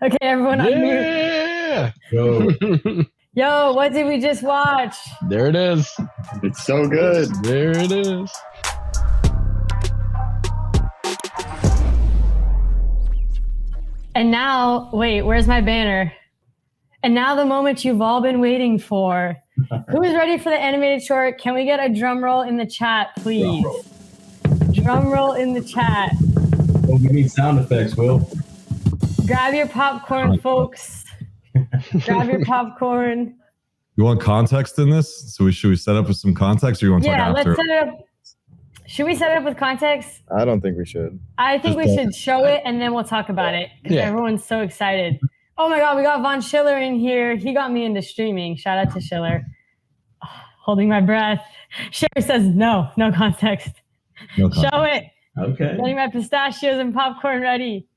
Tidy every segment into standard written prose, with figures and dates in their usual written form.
Okay, everyone Yeah! unmute. Yo, what did we just watch? There it is. It's so good. There it is. And now, wait, where's my banner? And now the moment you've all been waiting for. Who's ready for the animated short? Can we get a drum roll in the chat, please? Drum roll in the chat. Oh, we need sound effects, Will. Grab your popcorn, folks. Grab your popcorn. You want context in this? So should we set up with some context, or you want to talk after? Let's set it up. Should we set it up with context? I don't think we should. I think we should show it and then we'll talk about it because everyone's so excited. Oh my God, we got Von Schiller in here. He got me into streaming. Shout out to Schiller. Oh, holding my breath. Sherry says no context. No context. Show it. Okay. Getting my pistachios and popcorn ready.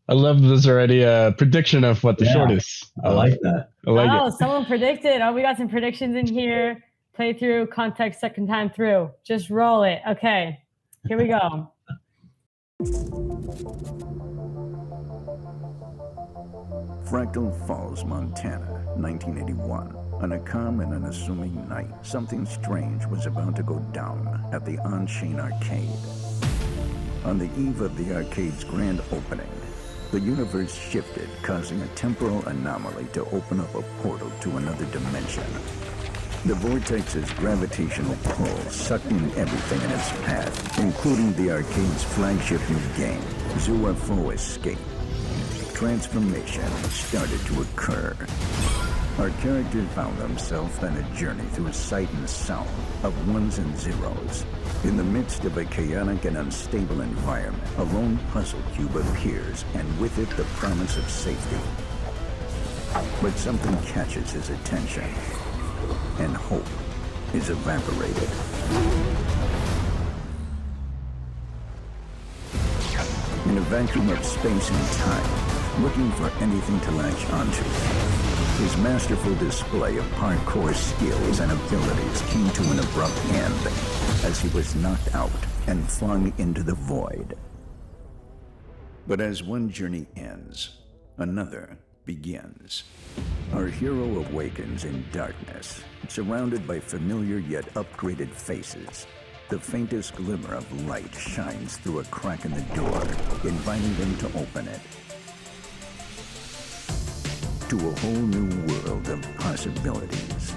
I love there's already a prediction of what the short is. I like that. I like it. Someone predicted. Oh, we got some predictions in here. Play through, context second time through. Just roll it. Okay, here we go. Fractal Falls, Montana, 1981. On a calm and unassuming night, something strange was about to go down at the On-Chain Arcade. On the eve of the arcade's grand opening, the universe shifted, causing a temporal anomaly to open up a portal to another dimension. The vortex's gravitational pull sucked in everything in its path, including the arcade's flagship new game, UFO Escape. Transformation started to occur. Our character found himself on a journey through a sight and sound of ones and zeros. In the midst of a chaotic and unstable environment, a lone puzzle cube appears, and with it the promise of safety. But something catches his attention, and hope is evaporated. In a vacuum of space and time, looking for anything to latch onto, his masterful display of parkour skills and abilities came to an abrupt end as he was knocked out and flung into the void. But as one journey ends, another begins. Our hero awakens in darkness, surrounded by familiar yet upgraded faces. The faintest glimmer of light shines through a crack in the door, inviting them to open it. To a whole new world of possibilities.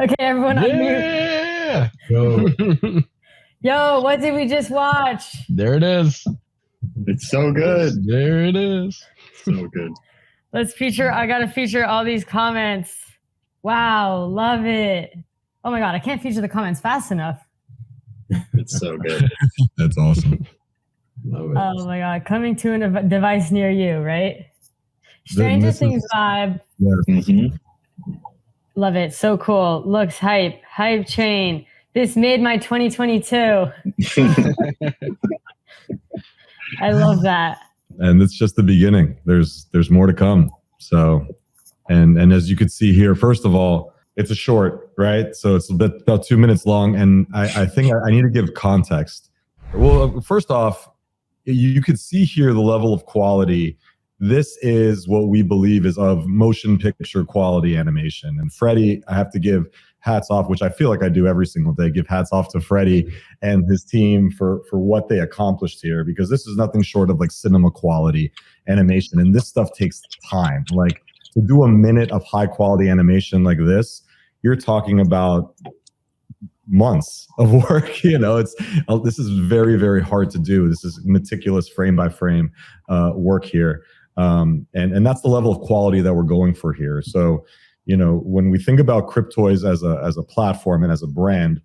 Okay, everyone Yeah! unmute. Yo, what did we just watch? There it is. It's so good. There it is. So good. I gotta feature all these comments. Wow, love it. Oh my God, I can't feature the comments fast enough. It's so good. That's awesome. Love it. Oh my God, coming to a device near you, right? Stranger Things vibe. Yeah. Mm-hmm. Love it, so cool. Looks hype chain. This made my 2022. I love that. And it's just the beginning. There's more to come. So, and as you could see here, first of all, it's a short, right? So it's about 2 minutes long, and I think I need to give context. Well, first off, you could see here the level of quality. This is what we believe is of motion picture quality animation. And Freddie, I have to give hats off, which I feel like I do every single day, give hats off to Freddie and his team for what they accomplished here, because this is nothing short of like cinema quality animation. And this stuff takes time. Like to do a minute of high quality animation like this, you're talking about months of work. You know, this is very, very hard to do. This is meticulous frame by frame work here. And that's the level of quality that we're going for here. So, you know, when we think about Cryptoys as a platform and as a brand,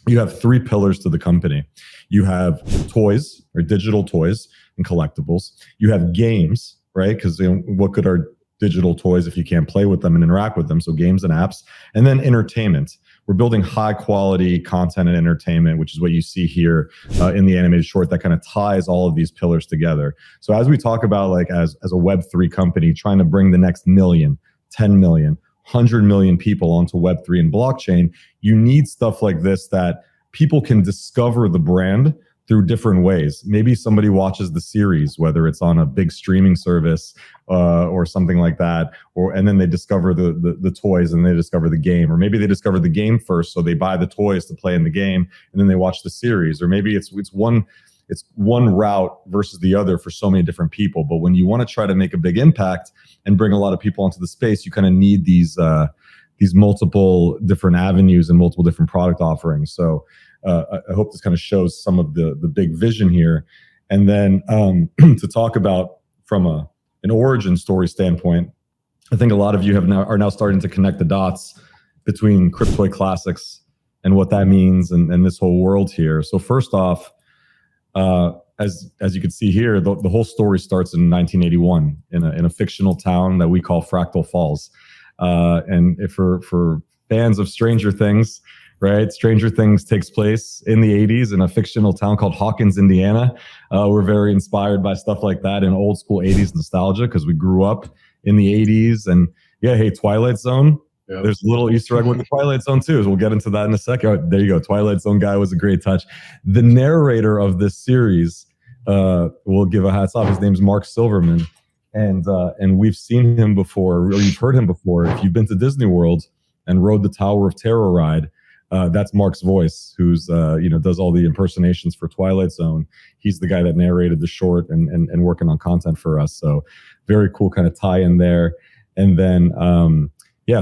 you have three pillars to the company. You have toys or digital toys and collectibles. You have games, right? Because what good are digital toys if you can't play with them and interact with them? So games and apps. And then entertainment. We're building high quality content and entertainment, which is what you see here in the animated short that kind of ties all of these pillars together. So as we talk about like as a Web3 company trying to bring the next 1 million, 10 million, 100 million people onto Web3 and blockchain, you need stuff like this that people can discover the brand through different ways. Maybe somebody watches the series, whether it's on a big streaming service or something like that, and then they discover the toys and they discover the game, or maybe they discover the game first, so they buy the toys to play in the game, and then they watch the series, or maybe it's one route versus the other for so many different people. But when you want to try to make a big impact and bring a lot of people into the space, you kind of need these multiple different avenues and multiple different product offerings. So I hope this kind of shows some of the big vision here. And then to talk about from an origin story standpoint, I think a lot of you are now starting to connect the dots between Cryptoy Classics and what that means and this whole world here. So first off, as you can see here, the whole story starts in 1981 in a fictional town that we call Fractal Falls. And if for fans of Stranger Things, right? Stranger Things takes place in the 80s in a fictional town called Hawkins, Indiana. We're very inspired by stuff like that and old school 80s nostalgia because we grew up in the 80s. And yeah, hey, Twilight Zone. Yep. There's a little Easter egg with the Twilight Zone too. So we'll get into that in a second. Oh, there you go. Twilight Zone guy was a great touch. The narrator of this series, we'll give a hats off. His name's Mark Silverman. And we've seen him before, or you've heard him before. If you've been to Disney World and rode the Tower of Terror ride, that's Mark's voice, who's does all the impersonations for Twilight Zone. He's the guy that narrated the short and working on content for us. So very cool kind of tie in there. And then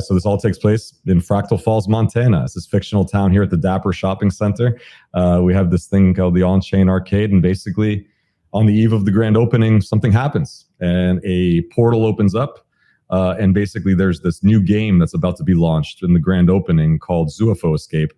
so this all takes place in Fractal Falls, Montana. It's this fictional town here at the Dapper Shopping Center. We have this thing called the On-Chain Arcade, and basically on the eve of the grand opening, something happens and a portal opens up. And basically there's this new game that's about to be launched in the grand opening called UFO Escape.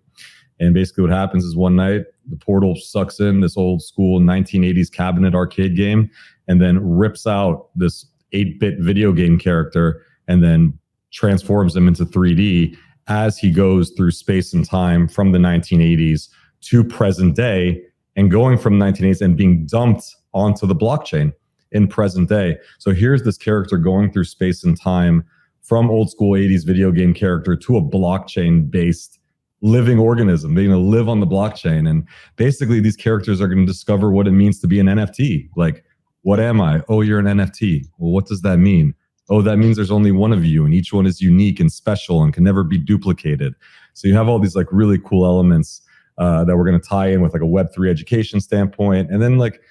And basically what happens is one night, the portal sucks in this old school 1980s cabinet arcade game and then rips out this 8-bit video game character and then transforms him into 3D as he goes through space and time from the 1980s to present day, and going from 1980s and being dumped onto the blockchain in present day. So here's this character going through space and time from old school 80s video game character to a blockchain based living organism. They're going to live on the blockchain. And basically these characters are going to discover what it means to be an NFT. Like, what am I? Oh, you're an NFT. Well, what does that mean? Oh, that means there's only one of you and each one is unique and special and can never be duplicated. So you have all these like really cool elements that we're going to tie in with like a Web3 education standpoint. And then like,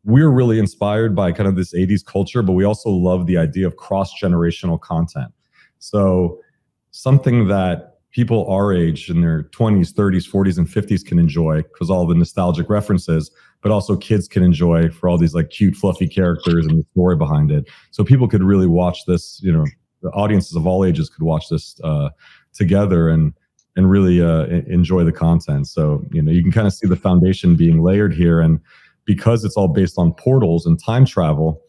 we're really inspired by kind of this 80s culture, but we also love the idea of cross-generational content. So something that people our age in their 20s, 30s, 40s, and 50s can enjoy because all the nostalgic references, but also kids can enjoy for all these like cute, fluffy characters and the story behind it. So people could really watch this, the audiences of all ages could watch this together and really enjoy the content. So, you can kind of see the foundation being layered here. And because it's all based on portals and time travel,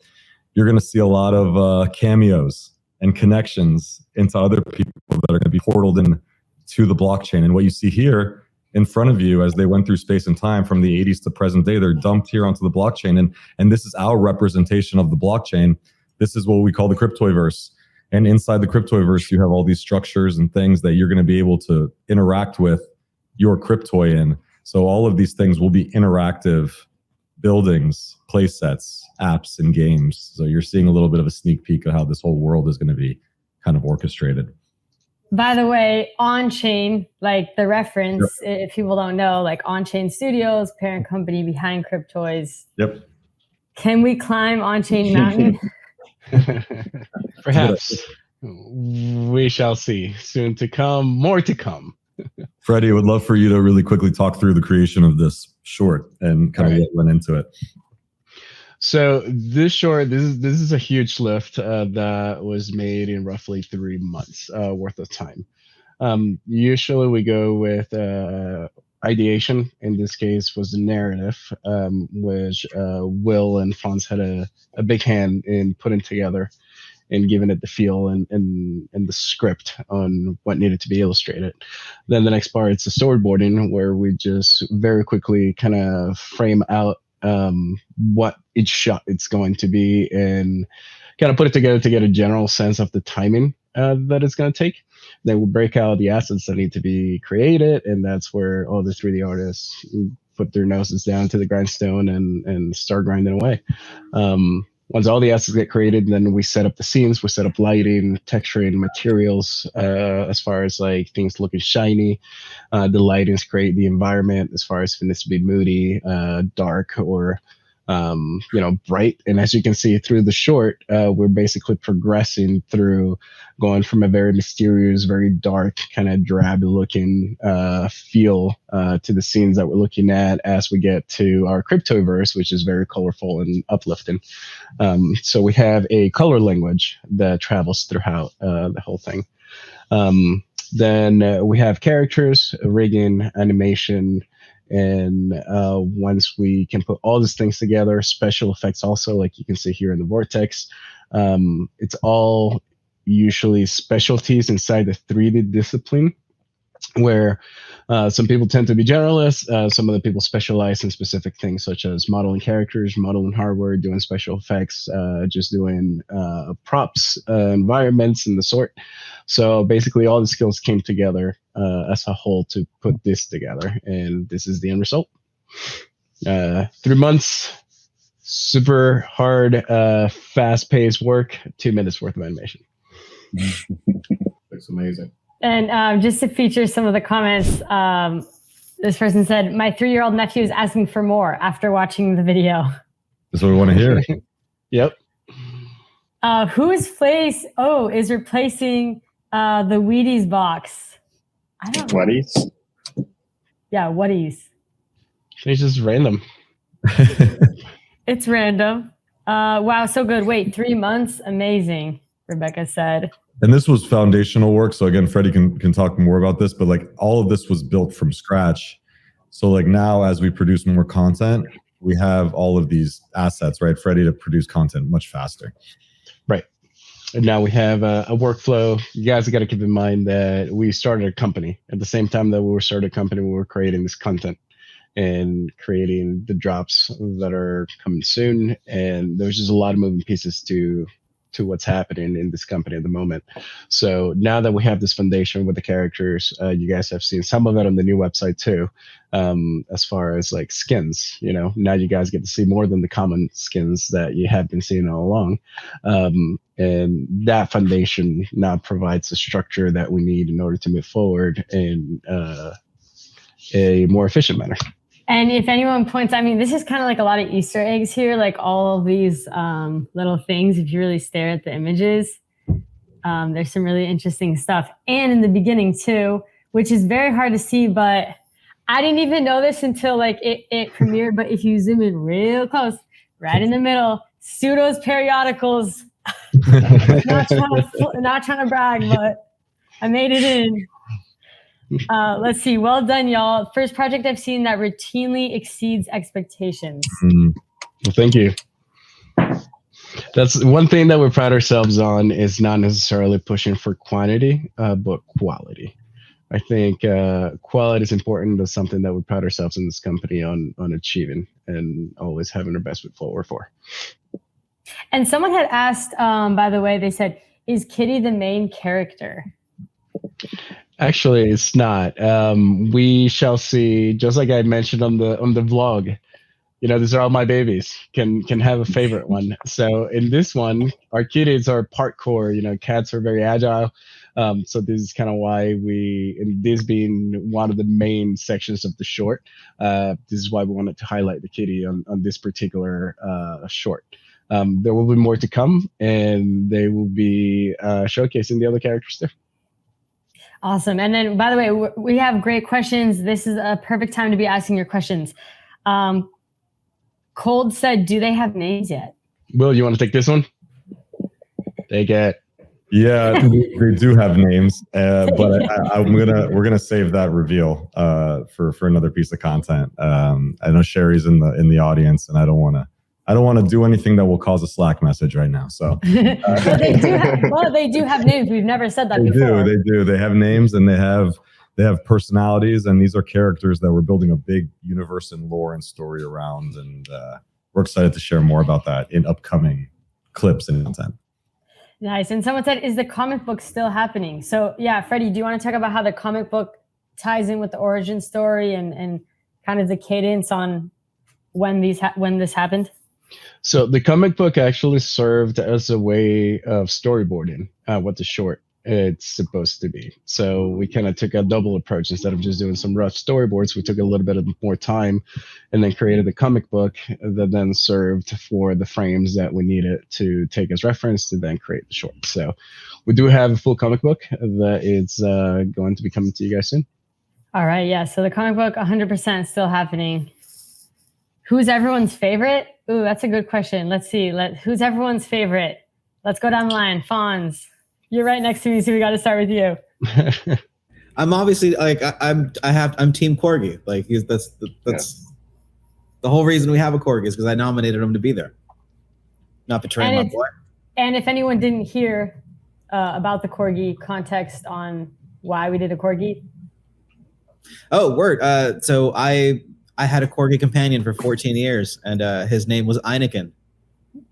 you're going to see a lot of cameos and connections into other people that are going to be portaled into the blockchain. And what you see here in front of you as they went through space and time from the 80s to present day, they're dumped here onto the blockchain. And this is our representation of the blockchain. This is what we call the Cryptoyverse. And inside the Cryptoyverse, you have all these structures and things that you're going to be able to interact with your Cryptoy in. So all of these things will be interactive buildings, play sets, apps, and games. So you're seeing a little bit of a sneak peek of how this whole world is going to be kind of orchestrated. By the way, On-Chain, like the reference, if people don't know, like On-Chain Studios, parent company behind Cryptoys. Yep. Can we climb On-Chain Mountain? Perhaps. We shall see. Soon to come, more to come. Freddie, I would love for you to really quickly talk through the creation of this short and kind of what went into it. So this short, this is a huge lift that was made in roughly 3 months worth of time. Usually we go with ideation. In this case was the narrative, which Will and Franz had a big hand in putting together and giving it the feel and the script on what needed to be illustrated. Then the next part, it's the storyboarding, where we just very quickly kind of frame out what each shot it's going to be and kind of put it together to get a general sense of the timing that it's going to take. Then we'll break out the assets that need to be created, and that's where all the 3D artists put their noses down to the grindstone and start grinding away. Once all the assets get created, then we set up the scenes, we set up lighting, texturing, materials, as far as like things looking shiny. The lightings create the environment as far as if it needs to be moody, dark, or bright. And as you can see through the short, we're basically progressing through going from a very mysterious, very dark, kind of drab looking feel to the scenes that we're looking at as we get to our Cryptoverse, which is very colorful and uplifting. So we have a color language that travels throughout the whole thing. Then we have characters, rigging, animation, and once we can put all these things together, special effects also, like you can see here in the Vortex, it's all usually specialties inside the 3D discipline, where some people tend to be generalists, some other people specialize in specific things such as modeling characters, modeling hardware, doing special effects, just doing props, environments, and the sort. So basically all the skills came together as a whole to put this together, and this is the end result. 3 months, super hard, fast-paced work, 2 minutes worth of animation. Looks amazing. And just to feature some of the comments, this person said, my 3-year-old nephew is asking for more after watching the video. That's what we want to hear. Yep. Who is replacing the Wheaties box? I don't know. Whatties? Yeah, Wheaties. It's just random. It's random. Wow, so good. Wait, 3 months? Amazing, Rebecca said. And this was foundational work. So again, Freddie can talk more about this, but like all of this was built from scratch. So like now as we produce more content, we have all of these assets, right, Freddie, to produce content much faster. Right. And now we have a workflow. You guys have got to keep in mind that we started a company. At the same time that we were starting a company, we were creating this content and creating the drops that are coming soon. And there's just a lot of moving pieces to what's happening in this company at the moment. So now that we have this foundation with the characters, you guys have seen some of it on the new website too, as far as like skins. Now you guys get to see more than the common skins that you have been seeing all along. And that foundation now provides the structure that we need in order to move forward in a more efficient manner. And if anyone points, I mean, this is kind of like a lot of Easter eggs here, like all of these little things. If you really stare at the images, there's some really interesting stuff. And in the beginning too, which is very hard to see, but I didn't even know this until like it premiered. But if you zoom in real close, right in the middle, Pseudo's periodicals. not trying to brag, but I made it in. Let's see. Well done, y'all. First project I've seen that routinely exceeds expectations. Well, thank you. That's one thing that we pride ourselves on, is not necessarily pushing for quantity, but quality. I think quality is important. That's something that we pride ourselves in this company on achieving, and always having our best foot forward for. And someone had asked, by the way, they said, is Kitty the main character? Actually, it's not. We shall see. Just like I mentioned on the vlog, these are all my babies. Can have a favorite one. So in this one, our kitties are parkour. Cats are very agile. So this is kind of why and this being one of the main sections of the short, this is why we wanted to highlight the kitty on this particular short. There will be more to come, and they will be showcasing the other characters too. Awesome. And then, by the way, we have great questions. This is a perfect time to be asking your questions. Cold said, do they have names yet? Will, you want to take this one? Take it. Yeah, they do have names, but we're gonna save that reveal for another piece of content. I know Sherry's in the audience, and I don't want to do anything that will cause a Slack message right now. So they do have names. We've never said that before. They do. They have names, and they have personalities, and these are characters that we're building a big universe and lore and story around. And we're excited to share more about that in upcoming clips and content. Nice. And someone said, is the comic book still happening? So yeah, Freddie, do you want to talk about how the comic book ties in with the origin story and kind of the cadence on when this happened? So the comic book actually served as a way of storyboarding what the short it's supposed to be. So we kind of took a double approach. Instead of just doing some rough storyboards, we took a little bit of more time and then created a comic book that then served for the frames that we needed to take as reference to then create the short. So we do have a full comic book that is going to be coming to you guys soon. All right. Yeah. So the comic book 100% still happening. Who's everyone's favorite? Ooh, that's a good question. Let's see. Who's everyone's favorite? Let's go down the line. Fonz, you're right next to me, so we got to start with you. I'm obviously like I'm Team Corgi. Like that's the whole reason we have a Corgi is because I nominated him to be there. Not betraying my boy. And if anyone didn't hear about the Corgi, context on why we did a Corgi. Oh, word. So I had a Corgi companion for 14 years, and his name was Eineken,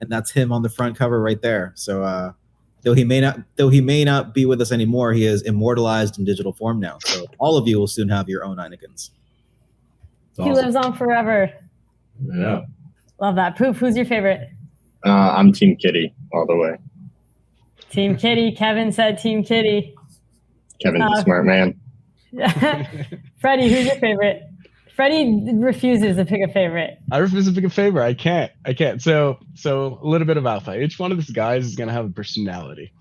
and that's him on the front cover right there. So though he may not be with us anymore, he is immortalized in digital form now. So all of you will soon have your own Einekens. He lives on forever. Yeah. Love that. Poop, who's your favorite? I'm Team Kitty all the way. Team Kitty. Kevin said Team Kitty. Kevin's a smart man. Freddie, who's your favorite? Freddie refuses to pick a favorite. I refuse to pick a favorite. I can't. So a little bit of alpha. Each one of these guys is gonna have a personality,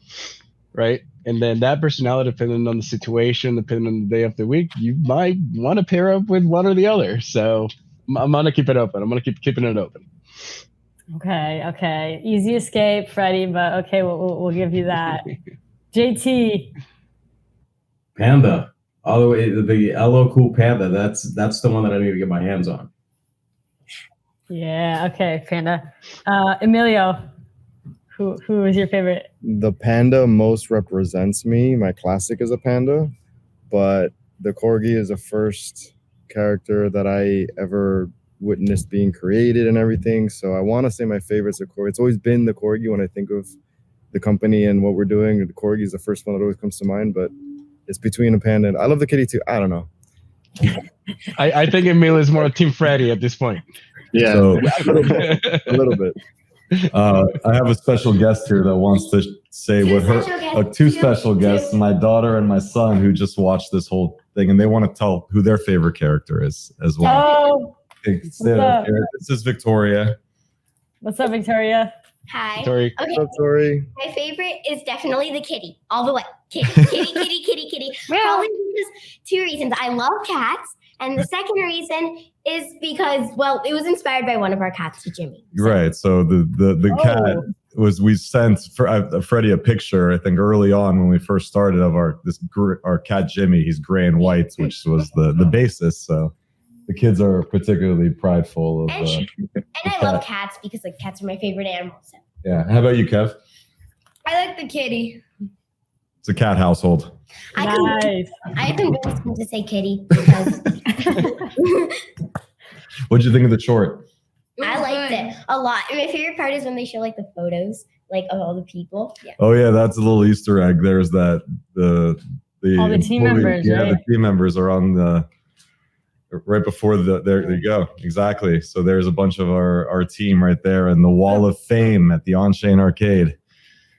right? And then that personality, depending on the situation, depending on the day of the week, you might want to pair up with one or the other. So I'm gonna keep it open. I'm gonna keep keeping it open. Okay. Easy escape, Freddie, but okay, we'll give you that. JT. Panda. All the way, the LO Cool Panda. That's the one that I need to get my hands on. Yeah. Okay, Panda. Emilio, who is your favorite? The Panda most represents me. My classic is a Panda, but the Corgi is the first character that I ever witnessed being created and everything. So I want to say my favorite's the Corgi. It's always been the Corgi when I think of the company and what we're doing. The Corgi is the first one that always comes to mind, but it's between a Panda and I love the kitty too. I don't know. I think Emil is more Team Freddy at this point. Yeah. So, A little bit. I have a special guest here that wants to say what her two special guests, my daughter and my son, who just watched this whole thing, and they want to tell who their favorite character is as well. Oh, This is Victoria. what's up, Victoria? Hi. Victoria. Okay. What's up, Tori? My favorite is definitely the kitty, all the way. Kitty. Probably because two reasons. I love cats, and the second reason is because, well, it was inspired by one of our cats, Jimmy. Right. So the cat was, we sent Freddie a picture, I think early on when we first started, of our cat Jimmy. He's gray and white, which was the basis. So the kids are particularly prideful of. And I love cats because like cats are my favorite animal. So. Yeah. How about you, Kev? I like the kitty. It's a cat household. Nice. I convinced him to say kitty because What'd you think of the short? I liked it a lot. And my favorite part is when they show like the photos, like of all the people. Yeah. Oh yeah, that's a little Easter egg. There's that the All the team members, yeah, right? the team members are on the right before there you go. Exactly. So there's a bunch of our team right there in the Wall of Fame at the On-Chain Arcade.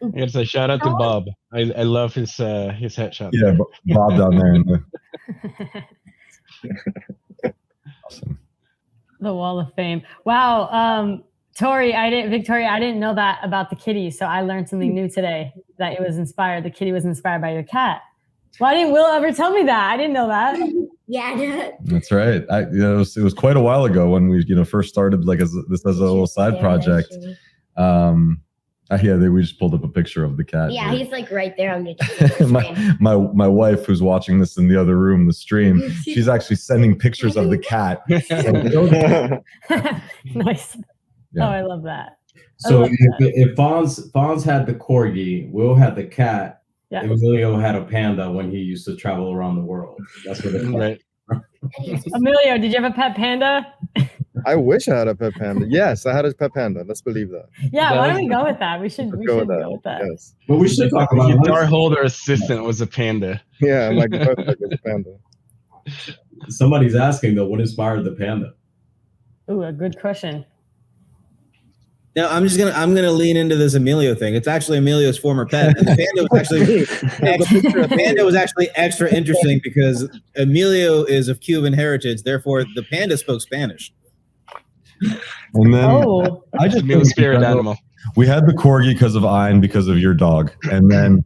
I gotta say shout out to Bob. I love his headshot. Yeah, Bob down there. Awesome. The Wall of Fame. Wow. Victoria, I didn't know that about the kitty, so I learned something new today, that the kitty was inspired by your cat. Why didn't Will ever tell me that? I didn't know that. Yeah. That's right. It was quite a while ago when we first started as a little side project. We just pulled up a picture of the cat. Yeah, here. he's like right there on the my wife, who's watching this in the other room, the stream, she's actually sending pictures of the cat. Nice. Yeah. Oh, I love that. So if Fonz had the Corgi, Will had the cat, Yeah. Emilio had a panda when he used to travel around the world. That's what it was. Right. Emilio, did you have a pet panda? I wish I had a pet panda. Yes, I had a pet panda. Let's believe that. Yeah, why don't we go with that? We should Let's go with that. Yes. But we should talk about Guitar holder assistant was a panda. Yeah, my guitar tech was a panda. Somebody's asking though, what inspired the panda? Ooh, a good question. Now I'm gonna lean into this Emilio thing. It's actually Emilio's former pet. And the panda was actually extra interesting because Emilio is of Cuban heritage. Therefore, the panda spoke Spanish. And then I just mean spirit animal. We had the corgi because of Ein, because of your dog, and then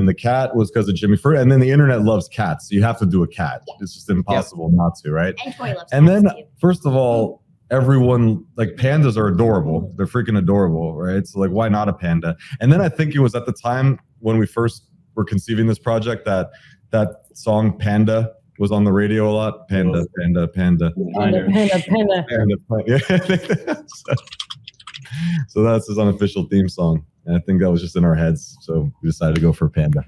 the cat was because of Jimmy. And then the internet loves cats, so you have to do a cat. It's just impossible not to, right? And Toy loves And then, cats, too. first of all, everyone, like, pandas are adorable. They're freaking adorable, right? So, like, why not a panda? And then I think it was at the time when we first were conceiving this project that song Panda was on the radio a lot. Panda, panda, panda. Panda. Panda. Yeah. So that's his unofficial theme song. And I think that was just in our heads. So we decided to go for Panda.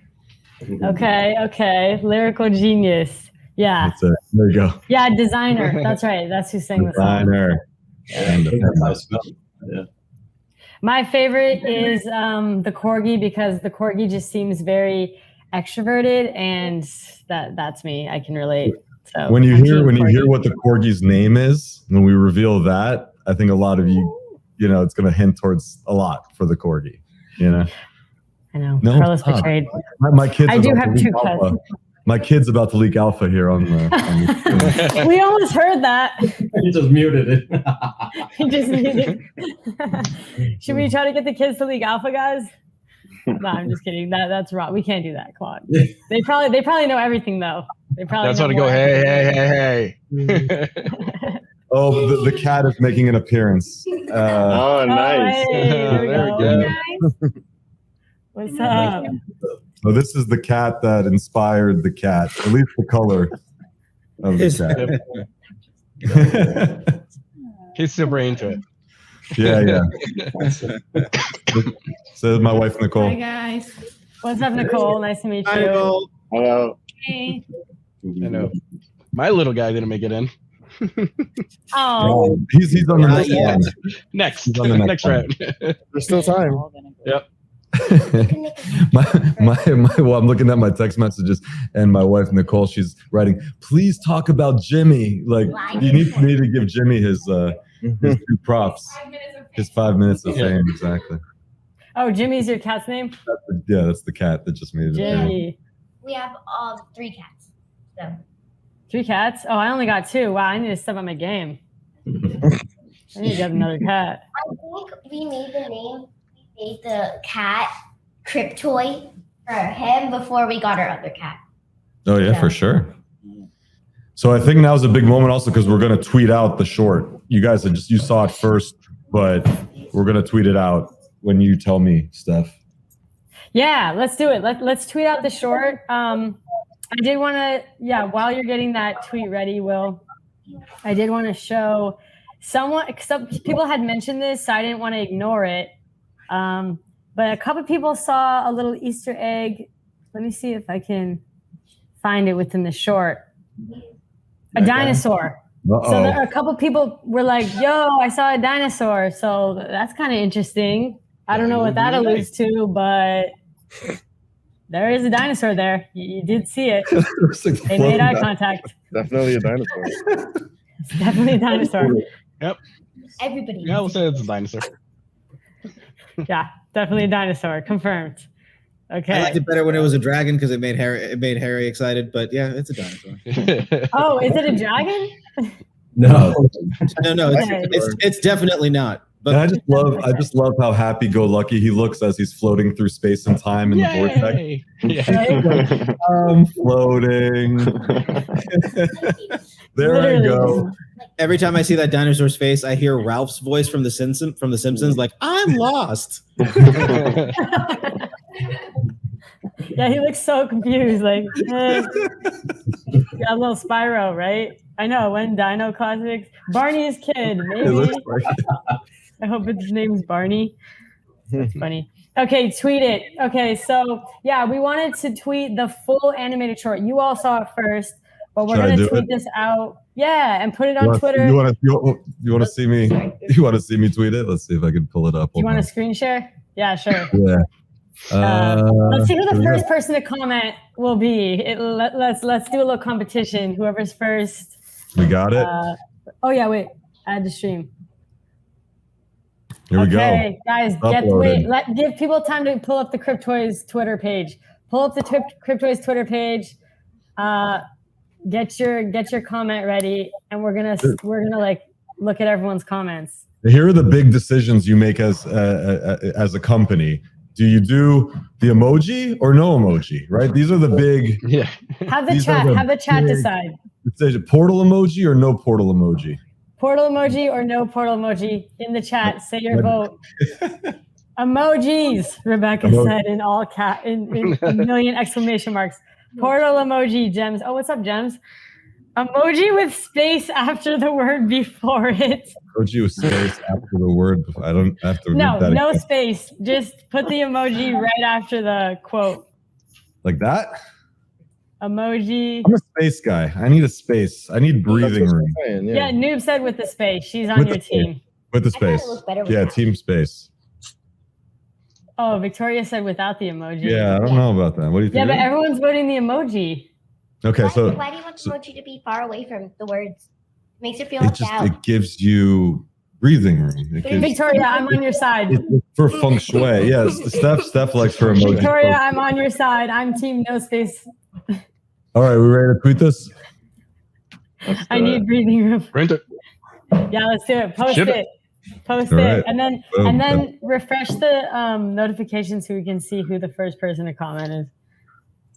Okay. Lyrical genius. Yeah. That's it. There you go. Yeah, designer. That's right. That's who sang the song. Designer. Panda, Panda. Yeah. My favorite is the corgi because the corgi just seems very extroverted, and that's me. I can relate. So when you hear what the corgi's name is, when we reveal that, I think a lot of you know, it's going to hint towards a lot for the corgi. You know. I know. No, Carlos betrayed. My kids. I do have 2 cats. My kid's about to leak alpha here on the. We almost heard that. He just muted it. He just muted. Should we try to get the kids to leak alpha, guys? No, I'm just kidding. That's wrong. We can't do that. Come on. They probably know everything though. They probably. That's how to go. Hey. Oh, the cat is making an appearance. Oh, nice. Hey, there we There go. we go. What's up? So this is the cat that inspired the cat, at least the color of the cat. He's super into it. Yeah. So my wife Nicole. Hi guys. What's up, Nicole? Nice to meet you. Hi, Nicole. Hello. Hey. I know. My little guy didn't make it in. Oh, He's on the next Yeah. one. Next. He's on the next Next round. There's still time. Yep. Well, I'm looking at my text messages, and my wife Nicole, she's writing, "Please talk about Jimmy. Like, you need to give Jimmy his 2 props, his 5 minutes of fame." Exactly. Oh, Jimmy's your cat's name? That's the cat that just made it. Jimmy. We have 3 cats. So 3 cats? Oh, I only got 2. Wow, I need to step up my game. I need to get another cat. I think we made the cat Cryptoy for him before we got our other cat. Oh yeah, for sure. So I think now's a big moment also because we're gonna tweet out the short. You guys you saw it first, but we're gonna tweet it out when you tell me, Steph. Yeah, let's do it. Let's tweet out the short. I did want to, while you're getting that tweet ready, Will, I did want to show some people had mentioned this, so I didn't want to ignore it. But a couple people saw a little Easter egg. Let me see if I can find it within the short. A dinosaur. Uh-oh. So a couple people were like, yo, I saw a dinosaur. So that's kind of interesting. I don't know what that alludes to, but there is a dinosaur there. You did see it. They made eye contact. Definitely a dinosaur. It's definitely a dinosaur. Yep. Everybody. Yeah, we'll say it's a dinosaur. Yeah, definitely a dinosaur. Confirmed. Okay. I liked it better when it was a dragon because it made Harry excited. But yeah, it's a dinosaur. Oh, is it a dragon? No. No, it's definitely not. But And I just love how happy-go-lucky he looks as he's floating through space and time in the vortex. Yeah. I'm floating. There I go. every time I see that dinosaur's face, I hear Ralph's voice from the Simpsons, like, "I'm lost." Yeah, he looks so confused. Like, got a little Spyro, right? I know. When Dino Classics, Barney's kid, maybe. I hope his name's Barney. That's funny. Okay, tweet it. Okay, so yeah, we wanted to tweet the full animated short. You all saw it first, but we're gonna tweet this out Yeah, and put it on Twitter. You want to see me? You want to see me tweet it? Let's see if I can pull it up. Do you want to screen share? Yeah, sure. Yeah. Let's see who the first person to comment will be. Let's do a little competition. Whoever's first. We got it. Oh yeah, wait. Add to stream. Here we go. Okay, guys, give people time to pull up the Cryptoys Twitter page. Pull up the Cryptoys Twitter page. Get your comment ready, and we're gonna like look at everyone's comments. Here are the big decisions you make as a company. Do you do the emoji or no emoji? Right? These are the big. Yeah. Have the chat decide. Portal emoji or no portal emoji? Portal emoji or no portal emoji? In the chat, say your vote. Emojis, Rebecca said in all in a million exclamation marks. Portal emoji, Gems. Oh, what's up, Gems? Emoji with space after the word before it. Emoji with space after the word. I don't have to. No space. Just put the emoji right after the quote. Like that? Emoji. I'm a space guy. I need a space. I need breathing room. Yeah, Noob said with the space. She's on your team. With the space. Yeah, team space. Oh, Victoria said without the emoji. Yeah, I don't know about that. What do you think? Yeah, but everyone's voting the emoji. Okay, why so do you want the emoji to be far away from the words? It makes it feel left out. It gives you breathing room. Victoria, I'm on your side. For feng shui. Yes, Steph likes her emoji. Victoria, I'm on your side. I'm team no space. All right, we ready to tweet this? I need breathing room. Print it. Yeah, let's do it. Post it. Post All it, right. and then refresh the notifications so we can see who the first person to comment is.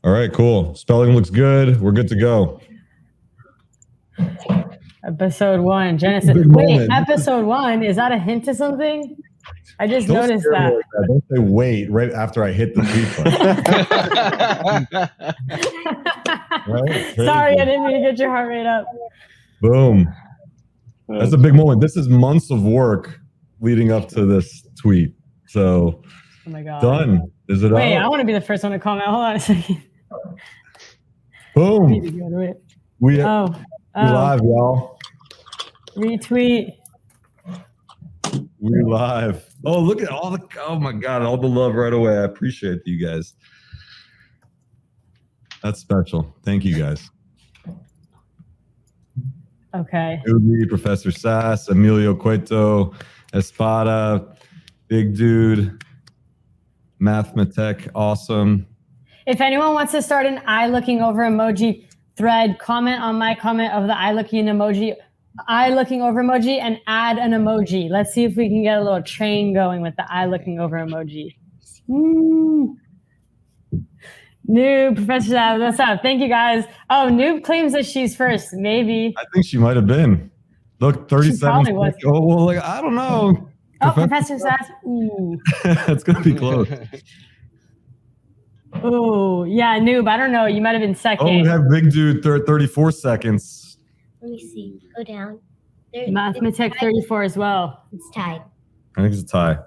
All right, cool. Spelling looks good. We're good to go. Episode 1, Genesis. Wait, episode 1, is that a hint to something? I just noticed that. Like that. Don't say wait right after I hit the tweet button. Right? Sorry, I didn't mean to get your heart rate up. Boom. That's a big moment. This is months of work leading up to this tweet. So, oh my God. Done. Is it Wait, out? I want to be the first one to comment. Hold on a second. Boom. We live, y'all. Retweet. We live. Oh, look at all the, oh my God, all the love right away. I appreciate you guys. That's special. Thank you guys. Okay. Ubi, Professor Sass, Emilio Cueto, Espada, Big Dude, Mathmatech, awesome. If anyone wants to start an eye looking over emoji thread, comment on my comment of the eye looking over emoji and add an emoji. Let's see if we can get a little train going with the eye looking over emoji. Noob, Professor Sass, what's up? Thank you guys. Oh, Noob claims that she's first. Maybe. I think she might have been. Look, 37. Probably was. Oh, well, like, I don't know. Oh, Professor Sass. Ooh. It's going to be close. Oh, yeah, Noob. I don't know. You might have been second. Oh, we have Big Dude 34 seconds. Let me see. Go down. Mathmatech 34 as well. It's tied. I think it's a tie.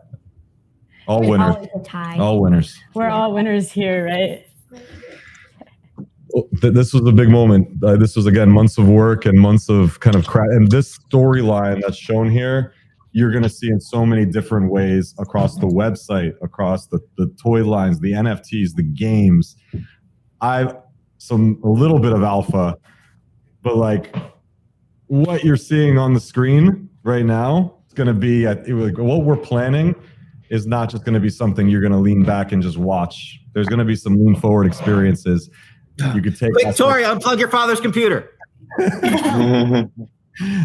All winners. Always a tie. All winners. We're all winners here, right? This was a big moment. This was, again, months of work and months of kind of crap. And this storyline that's shown here, you're going to see in so many different ways across the website, across the toy lines, the NFTs, the games. A little bit of alpha, but like what you're seeing on the screen right now, it's going to be what we're planning is not just going to be something you're going to lean back and just watch. There's going to be some lean forward experiences. You could take Victoria, unplug your father's computer.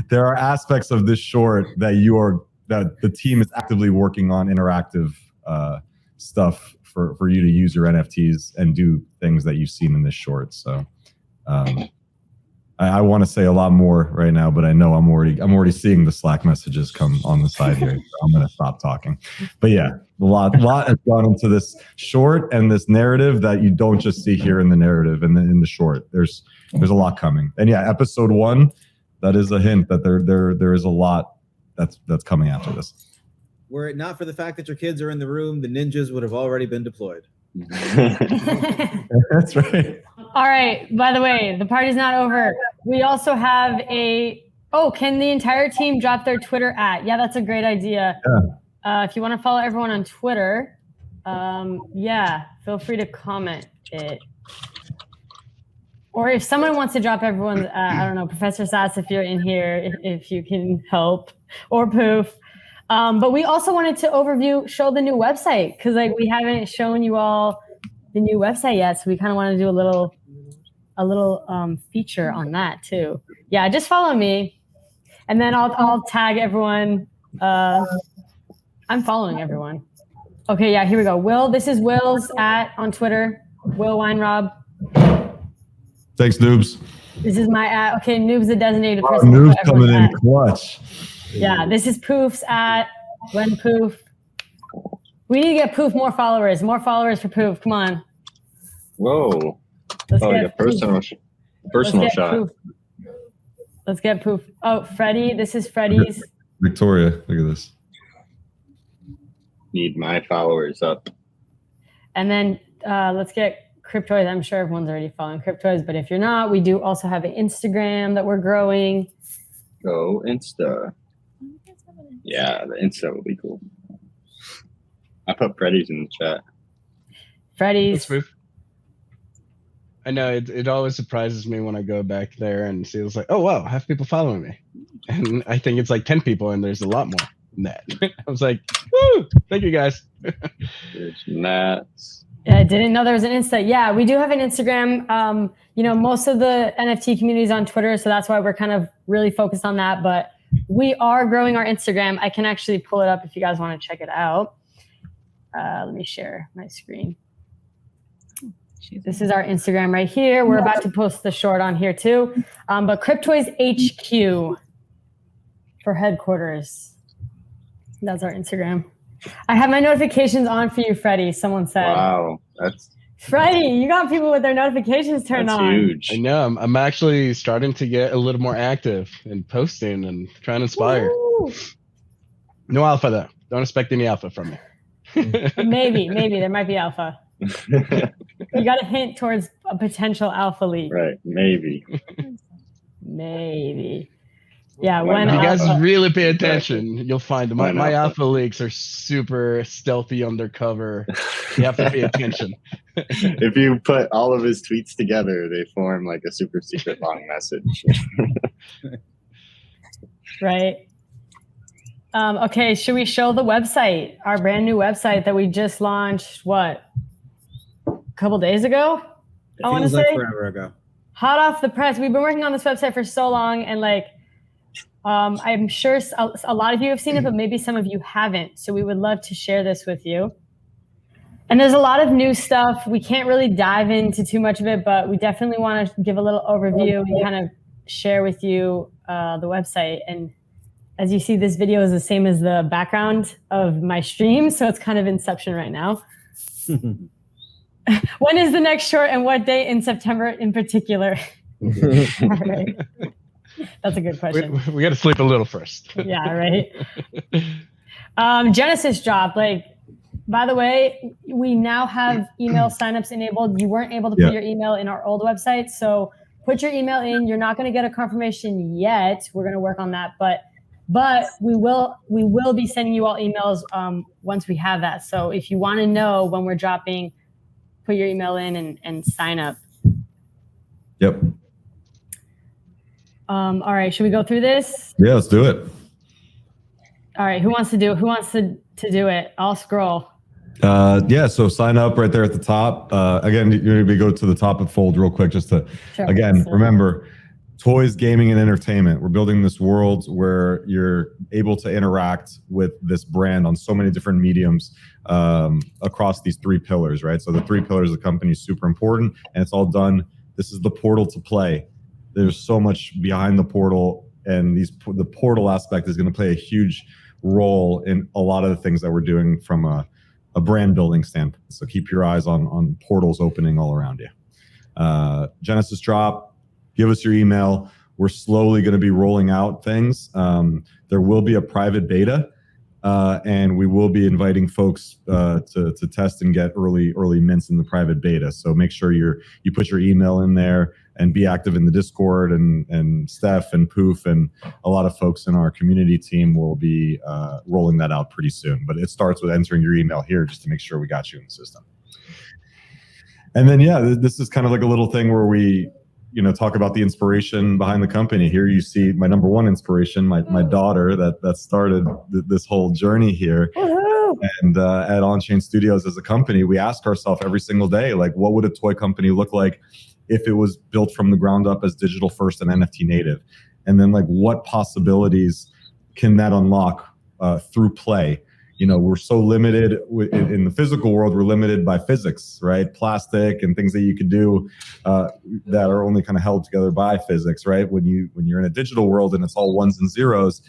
There are aspects of this short that the team is actively working on interactive stuff for you to use your NFTs and do things that you've seen in this short. So I want to say a lot more right now, but I know I'm already seeing the Slack messages come on the side here. So I'm going to stop talking. But yeah, a lot has gone into this short and this narrative that you don't just see here in the narrative and in the short. There's a lot coming. And yeah, episode 1, that is a hint that there is a lot that's coming after this. Were it not for the fact that your kids are in the room, the ninjas would have already been deployed. That's right. All right. By the way, the party's not over. We also have can the entire team drop their Twitter @? Yeah, that's a great idea. Yeah. If you want to follow everyone on Twitter, feel free to comment it. Or if someone wants to drop everyone's, I don't know, Professor Sass, if you're in here, if you can help, or Poof. But we also wanted to show the new website, because like we haven't shown you all the new website yet, so we kind of want to do a little feature on that too. Yeah, just follow me, and then I'll tag everyone. I'm following everyone. Okay, yeah, here we go. Will, this is Will's on Twitter. Will Weinrob. Thanks, Noobs. This is my @. Okay, Noob's the designated person. Noobs coming in clutch. Yeah, this is Poof's When Poof. We need to get Poof more followers. More followers for Poof. Come on. Whoa. Let's Like get a personal shot. Poof. Let's get Poof. Oh, Freddie. This is Freddie's. Victoria, look at this. Need my followers up. And then let's get Cryptoys. I'm sure everyone's already following Cryptoys, but if you're not, we do also have an Instagram that we're growing. Go Insta. Yeah, the Insta will be cool. I put Freddy's in the chat. Freddy's. I know it always surprises me when I go back there and see it's like, oh wow, I have people following me, and I think it's like 10 people, and there's a lot more than that. I was like, woo! Thank you guys. There's Nats. Yeah, I didn't know there was an Insta. Yeah, we do have an Instagram. Most of the NFT community is on Twitter, so that's why we're kind of really focused on that. But we are growing our Instagram. I can actually pull it up if you guys want to check it out. Let me share my screen. This is our Instagram right here. We're about to post the short on here too. But Cryptoys HQ for headquarters. That's our Instagram. I have my notifications on for you, Freddie. Someone said. Wow, that's Freddie. You got people with their notifications turned on. Huge. I know. I'm actually starting to get a little more active and posting and trying to inspire. Woo! No alpha though. Don't expect any alpha from me. Maybe there might be alpha. You got a hint towards a potential alpha leak. Right, maybe. Yeah, When If you guys alpha- really pay attention, you'll find my When alpha leaks are super stealthy undercover. You have to pay attention. If you put all of his tweets together, they form like a super secret long message. Right. Okay, should we show the website, our brand new website that we just launched, a couple days ago? I want to say forever ago. Hot off the press. We've been working on this website for so long, and I'm sure a lot of you have seen it, but maybe some of you haven't. So we would love to share this with you. And there's a lot of new stuff. We can't really dive into too much of it, but we definitely want to give a little overview and kind of share with you the website. And as you see, this video is the same as the background of my stream, so it's kind of Inception right now. When is the next short, and what date in September in particular? All right. That's a good question. We got to sleep a little first. Yeah, right. Genesis dropped. By the way, we now have email signups enabled. You weren't able to put your email in our old website, so put your email in. You're not going to get a confirmation yet. We're going to work on that, but we will be sending you all emails once we have that. So if you want to know when we're dropping, put your email in and sign up. Yep. All right, should we go through this? Yeah, let's do it. All right, who wants to do it? I'll scroll. So sign up right there at the top. Again, you're going to go to the top and fold real quick just to, remember, toys, gaming, and entertainment. We're building this world where you're able to interact with this brand on so many different mediums across these three pillars, right? So the three pillars of the company is super important, and it's all done. This is the portal to play. There's so much behind the portal, and the portal aspect is going to play a huge role in a lot of the things that we're doing from a brand building standpoint. So keep your eyes on portals opening all around you. Genesis drop. Give us your email. We're slowly going to be rolling out things. There will be a private beta and we will be inviting folks to test and get early mints in the private beta. So make sure you put your email in there and be active in the Discord, and Steph and Poof and a lot of folks in our community team will be rolling that out pretty soon. But it starts with entering your email here just to make sure we got you in the system. And then, yeah, this is kind of like a little thing where we, talk about the inspiration behind the company. Here you see my number one inspiration, my daughter that started this whole journey here. And at On-Chain Studios as a company, we ask ourselves every single day, like, what would a toy company look like if it was built from the ground up as digital first and NFT native? And then, like, what possibilities can that unlock through play? We're so limited in the physical world. We're limited by physics, right? Plastic and things that you could do that are only kind of held together by physics, right? When you're in a digital world and it's all ones and zeros,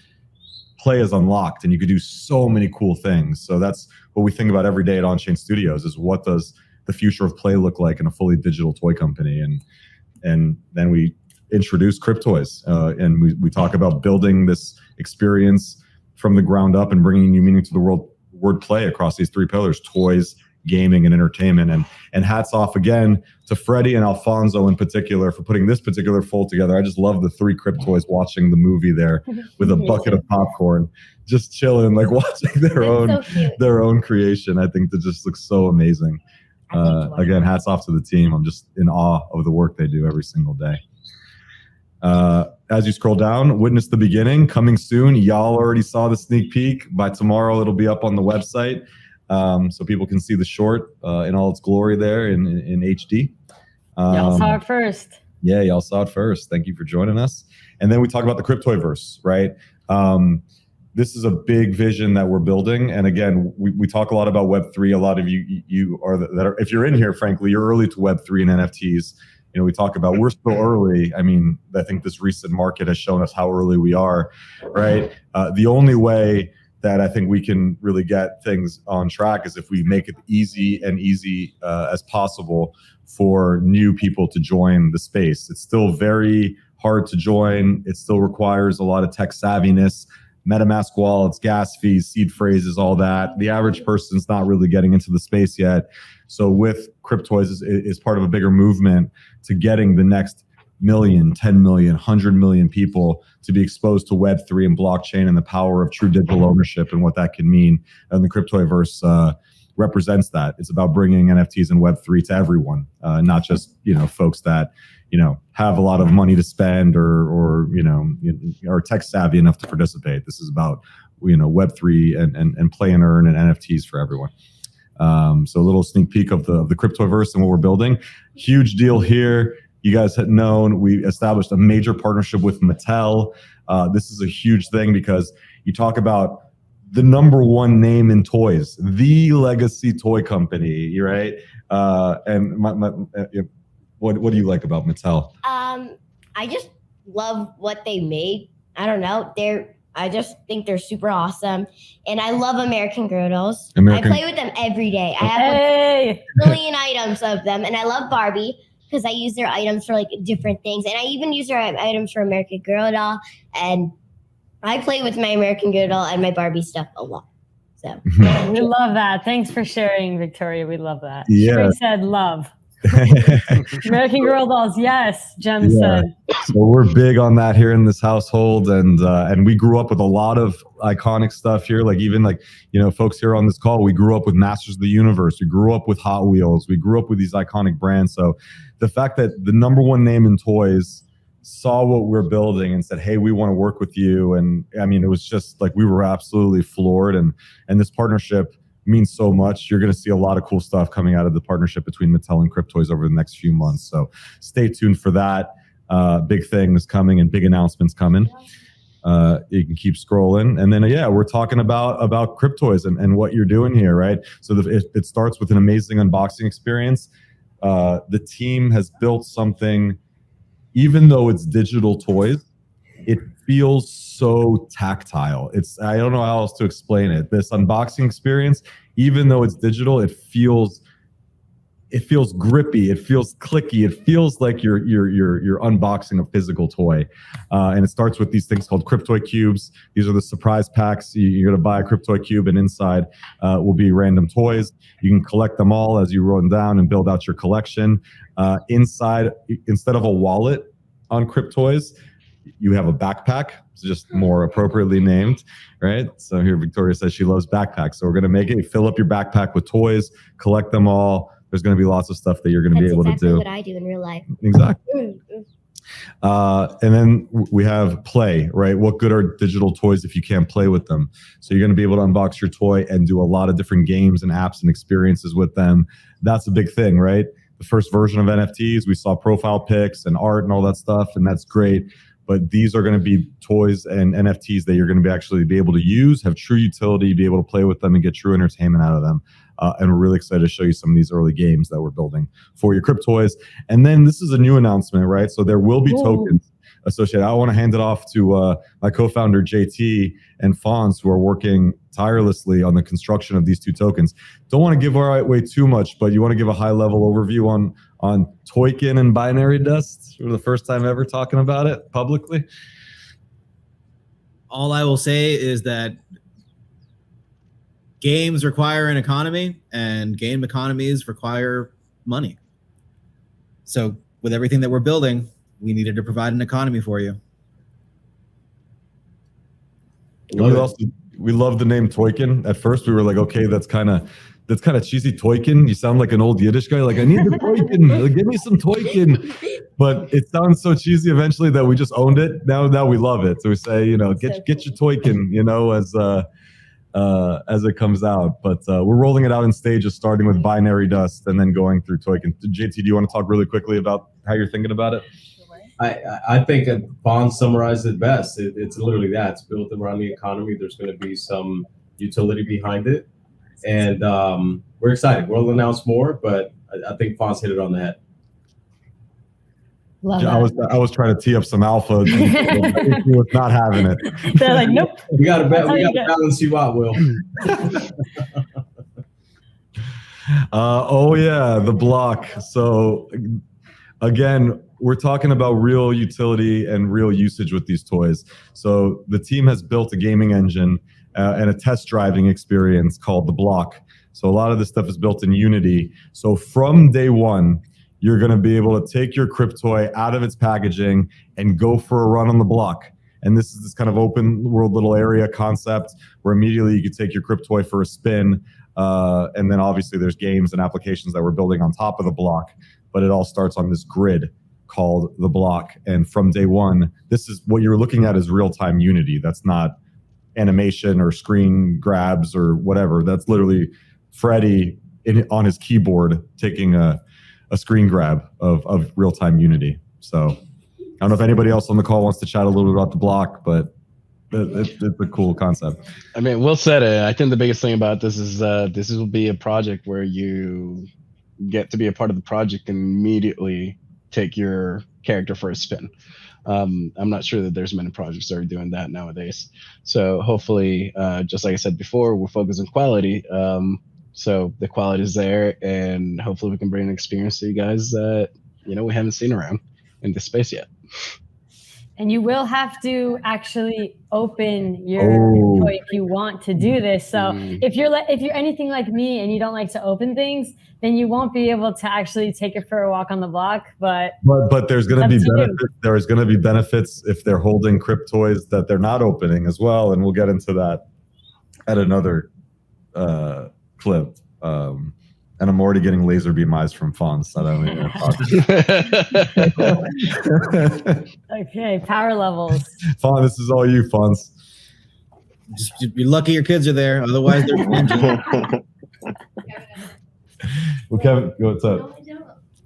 play is unlocked, and you could do so many cool things. So that's what we think about every day at On-Chain Studios: is what does the future of play look like in a fully digital toy company? And then we introduce Cryptoys, and we talk about building this experience from the ground up and bringing new meaning to the word play across these three pillars: toys, gaming, and entertainment. And hats off again to Freddie and Alfonso in particular for putting this particular fold together. I just love the three Cryptoys watching the movie there with a bucket of popcorn, just chilling, like watching their own creation. I think that just looks so amazing. Again, hats off to the team. I'm just in awe of the work they do every single day. As you scroll down, witness the beginning, coming soon. Y'all already saw the sneak peek. By tomorrow, it'll be up on the website, so people can see the short in all its glory there in HD. Y'all saw it first. Yeah, y'all saw it first. Thank you for joining us. And then we talk about the Cryptoyverse, right? This is a big vision that we're building. And again, we talk a lot about Web3. A lot of you are that are, if you're in here, frankly, you're early to Web3 and NFTs. We talk about we're still early. I mean, I think this recent market has shown us how early we are, right? The only way that I think we can really get things on track is if we make it easy as possible for new people to join the space. It's still very hard to join. It still requires a lot of tech savviness, MetaMask wallets, gas fees, seed phrases, all that. The average person's not really getting into the space yet. So with Cryptoys is part of a bigger movement to getting the next 1 million, 10 million, 100 million people to be exposed to Web3 and blockchain and the power of true digital ownership and what that can mean. And the Cryptoyverse represents that. It's about bringing NFTs and Web3 to everyone, not just folks that have a lot of money to spend or are tech savvy enough to participate. This is about Web3 and play and earn and NFTs for everyone. So a little sneak peek of the Cryptoyverse and what we're building. Huge deal here. You guys had known we established a major partnership with Mattel. This is a huge thing because you talk about the number one name in toys, the legacy toy company, right? And what do you like about Mattel? I just love what they make. I don't know. I just think they're super awesome. And I love American Girl dolls. I play with them every day. I have a million items of them. And I love Barbie because I use their items for like different things. And I even use their items for American Girl doll. And I play with my American Girl doll and my Barbie stuff a lot. So we love that. Thanks for sharing, Victoria. We love that. Yeah. She said love. American Girl dolls, yes. Jem said. So we're big on that here in this household, and we grew up with a lot of iconic stuff here. Like even folks here on this call, we grew up with Masters of the Universe. We grew up with Hot Wheels. We grew up with these iconic brands. So the fact that the number one name in toys saw what we're building and said, "Hey, we want to work with you," and I mean, it was just like we were absolutely floored. And this partnership means so much. You're going to see a lot of cool stuff coming out of the partnership between Mattel and Cryptoys over the next few months. So stay tuned for that. Big things coming and big announcements coming. You can keep scrolling. And then, we're talking about Cryptoys and what you're doing here, right? So it starts with an amazing unboxing experience. The team has built something, even though it's digital toys, it feels so tactile. I don't know how else to explain it. This unboxing experience, even though it's digital, it feels it feels grippy, it feels clicky, it feels like you're unboxing a physical toy. And it starts with these things called Cryptoy cubes. These are the surprise packs. You're going to buy a Cryptoy cube, and inside will be random toys. You can collect them all as you run down and build out your collection. Inside, instead of a wallet on Cryptoys, you have a backpack. It's just more appropriately named, right? So here Victoria says she loves backpacks. So we're going to make it, fill up your backpack with toys, collect them all. There's going to be lots of stuff that you're going to be able exactly to do. what I do in real life. Exactly. And then we have play, right? What good are digital toys if you can't play with them? So you're going to be able to unbox your toy and do a lot of different games and apps and experiences with them. That's a big thing, right? The first version of NFTs, we saw profile pics and art and all that stuff, and that's great. But these are going to be toys and NFTs that you're going to be actually be able to use, have true utility, be able to play with them and get true entertainment out of them. And we're really excited to show you some of these early games that we're building for your Cryptoys. And then this is a new announcement, right? So there will be tokens associated. I want to hand it off to my co-founder, JT, and Fonz, who are working tirelessly on the construction of these two tokens. Don't want to give away too much, but you want to give a high-level overview on Toykin and Binary Dust for the first time ever talking about it publicly? All I will say is that games require an economy, and game economies require money. So with everything that we're building, we needed to provide an economy for you. We love the name Toykin. At first we were like, okay, that's kind of cheesy. Toykin, you sound like an old Yiddish guy. Like, I need the Toykin. Like, give me some Toykin. But it sounds so cheesy eventually that we just owned it. Now we love it. So we say, get your Toykin, as it comes out. But we're rolling it out in stages, starting with Binary Dust and then going through Toykin. JT, do you want to talk really quickly about how you're thinking about it? I think Bond summarized it best. It's literally that. It's built around the economy. There's going to be some utility behind it. And we're excited. We'll announce more, but I think Fonz hit it on the head. I was trying to tee up some alpha. He was not having it. They're like, nope. We got to balance you out, Will. Oh yeah, the block. So again, we're talking about real utility and real usage with these toys. So the team has built a gaming engine and a test driving experience called the block. So a lot of this stuff is built in Unity. So from day one, you're going to be able to take your Cryptoy out of its packaging and go for a run on the block. And this is this kind of open world little area concept where immediately you could take your Cryptoy for a spin. And then obviously there's games and applications that we're building on top of the block, but it all starts on this grid called the block. And from day one, this is what you're looking at is real-time Unity. That's not animation or screen grabs or whatever. That's literally Freddy on his keyboard taking a screen grab of real-time Unity. So I don't know if anybody else on the call wants to chat a little bit about the block, but it's a cool concept. I mean, Will said it. I think the biggest thing about this is this will be a project where you get to be a part of the project and immediately take your character for a spin. I'm not sure that there's many projects that are doing that nowadays. So hopefully, just like I said before, we're focused on quality. So the quality is there, and hopefully we can bring an experience to you guys that we haven't seen around in this space yet. And you will have to actually open your toy if you want to do this. So if you're anything like me and you don't like to open things, then you won't be able to actually take it for a walk on the block. But there's going to be benefits. There's going to be benefits if they're holding Cryptoys that they're not opening as well, and we'll get into that at another clip. And I'm already getting laser beam eyes from Fonz. So Okay, power levels. Fonz, this is all you, Fonz. Just be lucky your kids are there. Otherwise, they're binging. Well, Kevin, what's up?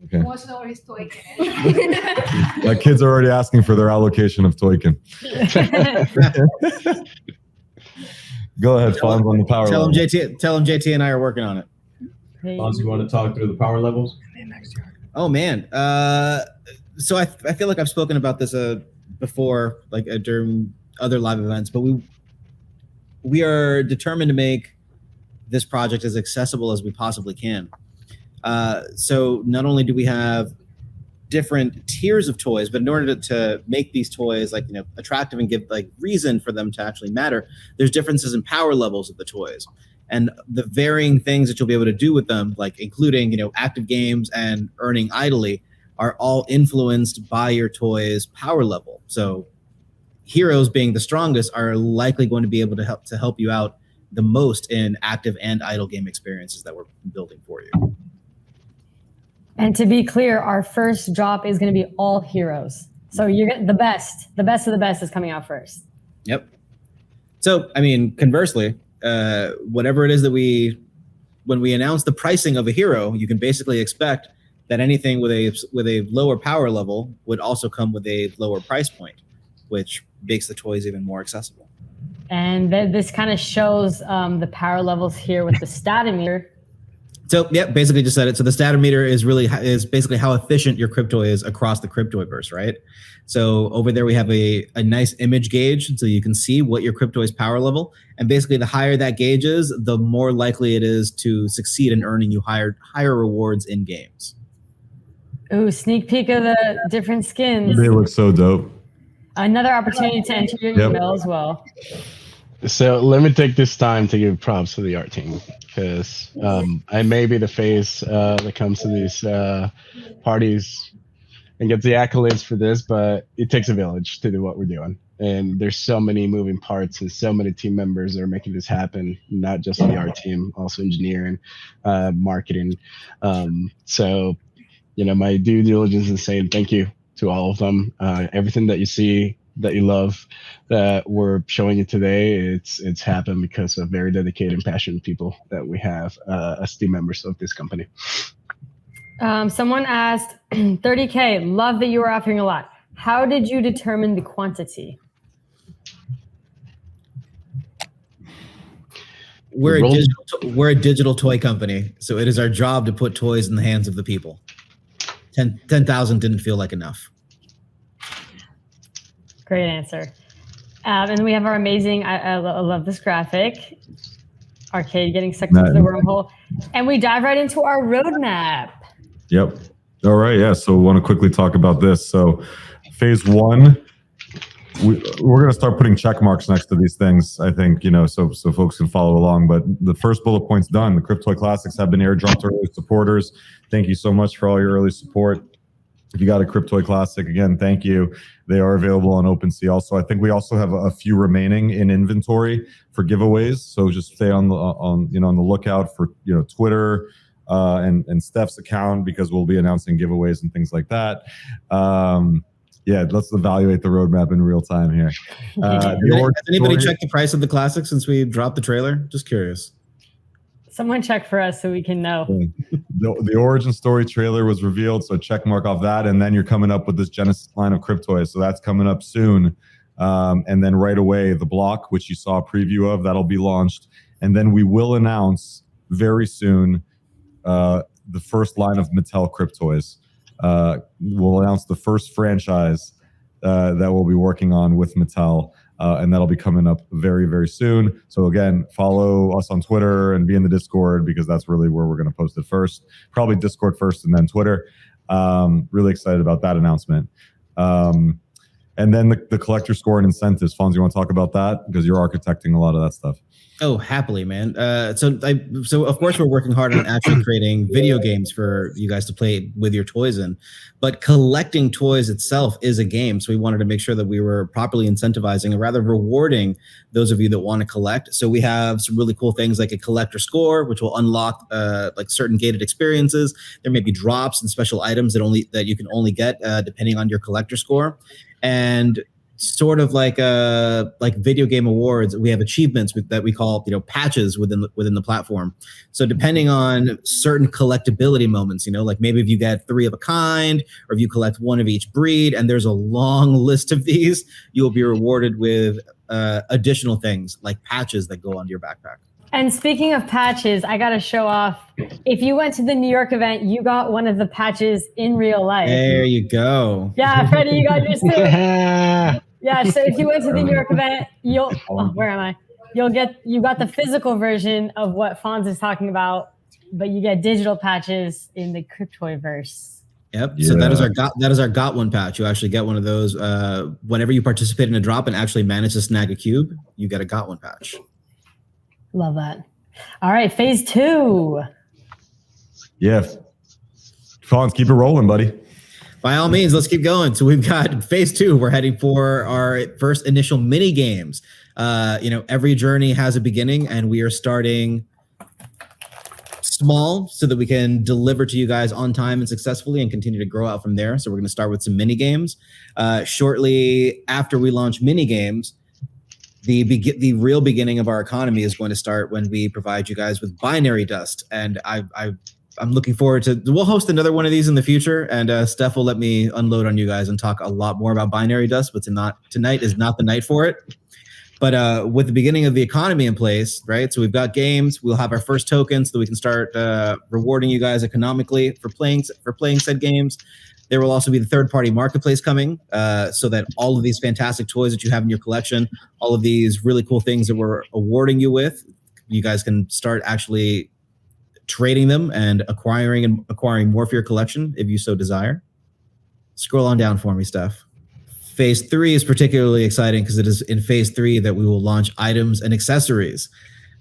Okay. Wants to know where his Toykin is. My kids are already asking for their allocation of Toykin. Go ahead, Fonz, on the power tell level. Tell him JT and I are working on it. Fonz, you want to talk through the power levels? Oh man, so I feel like I've spoken about this before, like during other live events, but we are determined to make this project as accessible as we possibly can. So not only do we have different tiers of toys, but in order to make these toys like, attractive and give like reason for them to actually matter, there's differences in power levels of the toys. And the varying things that you'll be able to do with them, like including, active games and earning idly, are all influenced by your toy's power level. So heroes being the strongest are likely going to be able to help you out the most in active and idle game experiences that we're building for you. And to be clear, our first drop is going to be all heroes. So you're getting the best of the best is coming out first. Yep. So, I mean, conversely, whatever it is that when we announce the pricing of a hero, you can basically expect that anything with a lower power level would also come with a lower price point, which makes the toys even more accessible. And this kind of shows the power levels here with the statometer. So yeah, basically just said it. So the statometer is basically how efficient your Cryptoy is across the Cryptoyverse, right? So over there we have a nice image gauge, so you can see what your Cryptoy's power level. And basically, the higher that gauge is, the more likely it is to succeed in earning you higher rewards in games. Ooh, sneak peek of the different skins. They look so dope. Another opportunity to enter your email as well. So let me take this time to give props to the art team, because I may be the face that comes to these parties and gets the accolades for this, but it takes a village to do what we're doing. And there's so many moving parts and so many team members that are making this happen, not just the art team, also engineering, marketing. So, my due diligence is saying thank you to all of them. Everything that you see, that you love, that we're showing you today, it's happened because of very dedicated and passionate people that we have as team members of this company. Someone asked, 30K, love that you were offering a lot. How did you determine the quantity? We're a digital toy company, so it is our job to put toys in the hands of the people. 10,000 didn't feel like enough. Great answer. And we have our amazing, I love this graphic, Arcade getting sucked into the wormhole. And we dive right into our roadmap. Yep. All right. Yeah. So we want to quickly talk about this. So phase one, we're going to start putting check marks next to these things, I think, so folks can follow along. But the first bullet point's done. The Cryptoy Classics have been airdropped to early supporters. Thank you so much for all your early support. If you got a Cryptoy Classic, again, thank you. They are available on OpenSea. Also, I think we also have a few remaining in inventory for giveaways. So just stay on the lookout for Twitter and Steph's account, because we'll be announcing giveaways and things like that. Yeah, let's evaluate the roadmap in real time here. Has anybody checked the price of the Classic since we dropped the trailer? Just curious. Someone check for us so we can know. The origin story trailer was revealed, so check mark off that. And then you're coming up with this Genesis line of Cryptoys. So that's coming up soon. And then right away, the block, which you saw a preview of, that'll be launched. And then we will announce very soon the first line of Mattel Cryptoys. We'll announce the first franchise that we'll be working on with Mattel. And that'll be coming up very, very soon. So again, follow us on Twitter and be in the Discord, because that's really where we're going to post it first. Probably Discord first and then Twitter. Really excited about that announcement. And then the collector score and incentives. Fonz, you want to talk about that? Because you're architecting a lot of that stuff. Oh, happily, man. So of course we're working hard on actually creating video games for you guys to play with your toys in, but collecting toys itself is a game. So we wanted to make sure that we were properly incentivizing and rather rewarding those of you that want to collect. So we have some really cool things like a collector score, which will unlock like certain gated experiences. There may be drops and special items that you can only get depending on your collector score. And sort of like video game awards, we have achievements that we call patches within the platform. So depending on certain collectability moments, like maybe if you get 3 of a kind, or if you collect 1 of each breed, and there's a long list of these, you will be rewarded with additional things like patches that go onto your backpack. And speaking of patches, I got to show off. If you went to the New York event, you got one of the patches in real life. There you go. Yeah, Freddie, you got yours too. Yeah, so if you went to the New York event, you got the physical version of what Fonz is talking about. but you get digital patches in the Cryptoyverse. Yep. So that is our got one patch. You actually get one of those whenever you participate in a drop and actually manage to snag a cube. You get a got one patch. Love that. All right, phase 2. Yeah. Fonz, keep it rolling, buddy. By all means, let's keep going. So we've got phase 2. We're heading for our first initial mini games. Every journey has a beginning, and we are starting small so that we can deliver to you guys on time and successfully and continue to grow out from there. So we're going to start with some mini games. Shortly after we launch mini games, the real beginning of our economy is going to start when we provide you guys with binary dust. And I'm looking forward to, we'll host another one of these in the future, and Steph will let me unload on you guys and talk a lot more about binary dust, but tonight is not the night for it. But with the beginning of the economy in place, right? So we've got games. We'll have our first tokens so that we can start rewarding you guys economically for playing said games. There will also be the third-party marketplace coming, so that all of these fantastic toys that you have in your collection, all of these really cool things that we're awarding you with, you guys can start actually trading them and acquiring more for your collection if you so desire. Scroll on down for me, Steph. Phase 3 is particularly exciting because it is in phase 3 that we will launch items and accessories.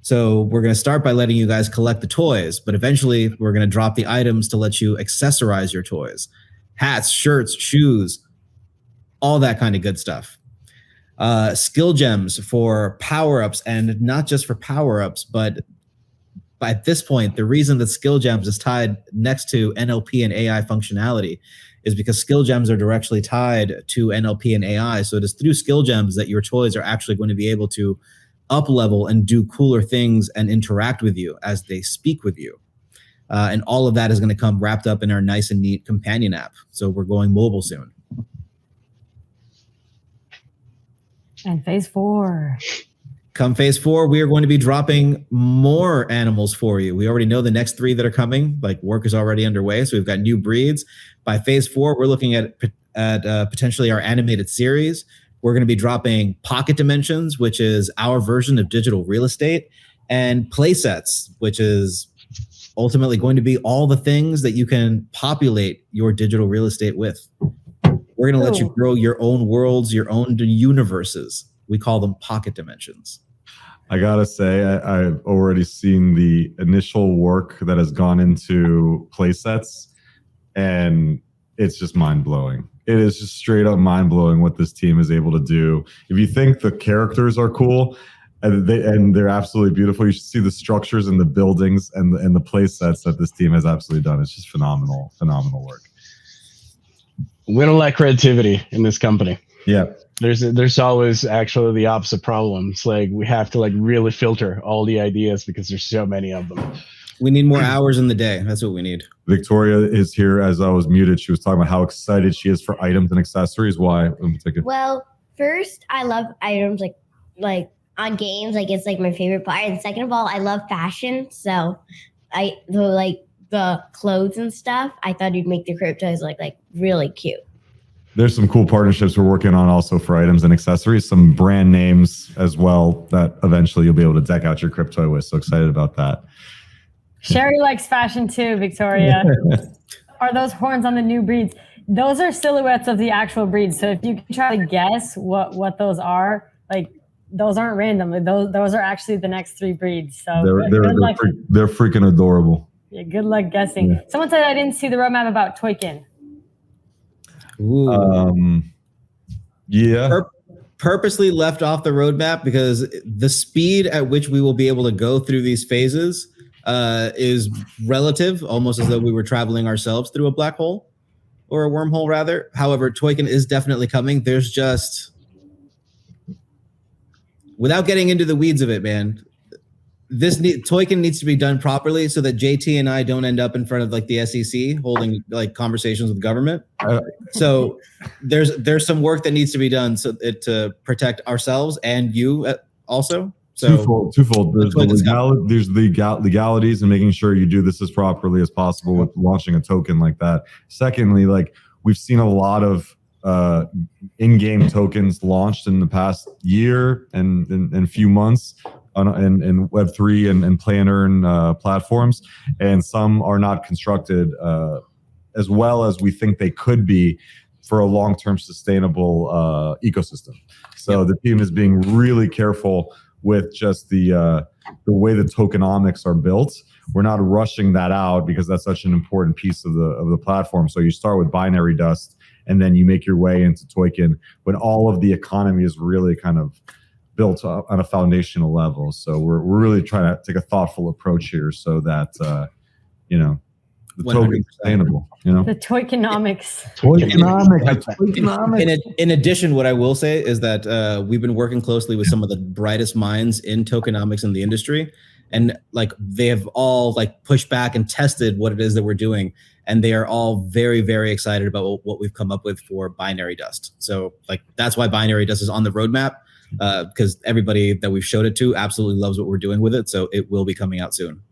So we're going to start by letting you guys collect the toys, but eventually we're going to drop the items to let you accessorize your toys. Hats, shirts, shoes, all that kind of good stuff. Skill gems for power-ups, and not just for power-ups, but at this point, the reason that skill gems is tied next to NLP and AI functionality is because skill gems are directly tied to NLP and AI. So it is through skill gems that your toys are actually going to be able to up level and do cooler things and interact with you as they speak with you. And all of that is going to come wrapped up in our nice and neat companion app. So we're going mobile soon. And phase 4. Come phase 4, we are going to be dropping more animals for you. We already know the next 3 that are coming. Like, work is already underway, so we've got new breeds. By phase 4, we're looking at potentially our animated series. We're going to be dropping Pocket Dimensions, which is our version of digital real estate, and Playsets, which is ultimately going to be all the things that you can populate your digital real estate with. We're going to let you grow your own worlds, your own universes. We call them Pocket Dimensions. I gotta say, I've already seen the initial work that has gone into playsets, and it's just mind-blowing. It is just straight up mind-blowing what this team is able to do. If you think the characters are cool, and they're absolutely beautiful, you should see the structures and the buildings and the playsets that this team has absolutely done. It's just phenomenal work. We don't lack creativity in this company. Yeah. There's always actually the opposite problems. Like, we have to really filter all the ideas because there's so many of them. We need more hours in the day. That's what we need. Victoria is here. As I was muted, she was talking about how excited she is for items and accessories. Why in particular? Well, first, I love items like on games. Like, it's like my favorite part. And second of all, I love fashion. So the clothes and stuff, I thought you'd make the Cryptoys like really cute. There's some cool partnerships we're working on also for items and accessories, some brand names as well that eventually you'll be able to deck out your Cryptoy with. So excited about that. Sherry likes fashion too, Victoria. Are those horns on the new breeds? Those are silhouettes of the actual breeds. So if you can try to guess what those are, like, those aren't random. Those are actually the next 3 breeds. So they're freaking adorable. Yeah, good luck guessing. Yeah. Someone said I didn't see the roadmap about Toykin. Ooh. Yeah. Purposely left off the roadmap because the speed at which we will be able to go through these phases is relative, almost as though we were traveling ourselves through a black hole or a wormhole, rather. However, Toykin is definitely coming. There's just, without getting into the weeds of it, man, Toykin needs to be done properly so that JT and I don't end up in front of the SEC holding conversations with government. So there's some work that needs to be done to protect ourselves and you also. So twofold. There's the legalities and making sure you do this as properly as possible with launching a token like that. Secondly, we've seen a lot of in-game tokens launched in the past year and few months. in Web3 and play and earn platforms, and some are not constructed as well as we think they could be for a long-term sustainable ecosystem. So the team is being really careful with just the way the tokenomics are built. We're not rushing that out because that's such an important piece of the platform. So you start with binary dust, and then you make your way into Token, when all of the economy is really kind of built on a foundational level. So we're really trying to take a thoughtful approach here, so that the 100%. token's sustainable. The tokenomics. In addition, what I will say is that we've been working closely with some of the brightest minds in tokenomics in the industry, and like they have all like pushed back and tested what it is that we're doing, and they are all very, very excited about what we've come up with for binary dust. So like that's why binary dust is on the roadmap, because everybody that we've showed it to absolutely loves what we're doing with it. So it will be coming out soon.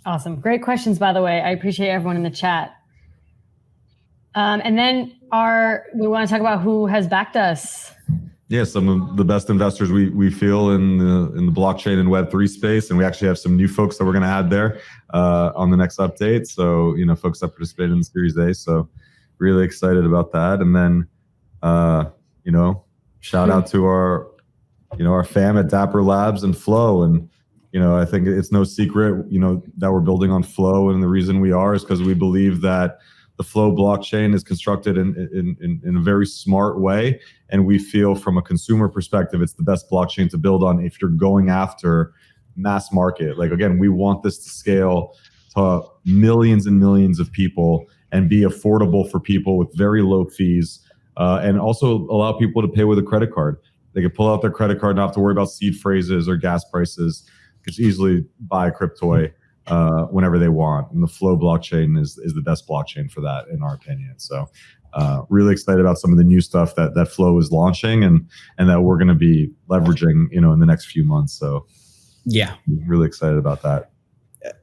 Awesome. Great questions, by the way. I appreciate everyone in the chat. And then we want to talk about who has backed us. Yeah, some of the best investors we feel in the blockchain and Web3 space, and we actually have some new folks that we're going to add there on the next update. So folks that participated in the Series A. So really excited about that. And then shout out to our fam at Dapper Labs and Flow. And I think it's no secret that we're building on Flow, and the reason we are is because we believe that the Flow blockchain is constructed in a very smart way, and we feel from a consumer perspective it's the best blockchain to build on if you're going after mass market. Like, again, we want this to scale to millions and millions of people and be affordable for people with very low fees, and also allow people to pay with a credit card. They can pull out their credit card, not have to worry about seed phrases or gas prices. Could easily buy a Cryptoy whenever they want, and the Flow blockchain is the best blockchain for that, in our opinion. So really excited about some of the new stuff that Flow is launching and that we're going to be leveraging in the next few months. So yeah, really excited about that.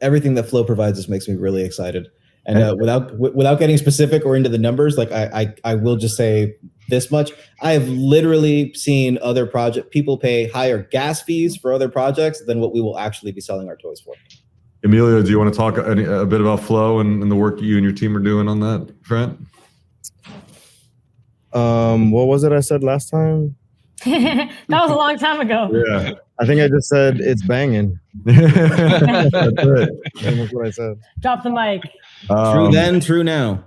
Everything that Flow provides us makes me really excited. And without getting specific or into the numbers, like I will just say this much: I have literally seen other people pay higher gas fees for other projects than what we will actually be selling our toys for. Emilio, do you want to talk a bit about Flow and the work you and your team are doing on that front? What was it I said last time? That was a long time ago. Yeah, I think I just said it's banging. That's it. That's what I said. Drop the mic. True then, true now.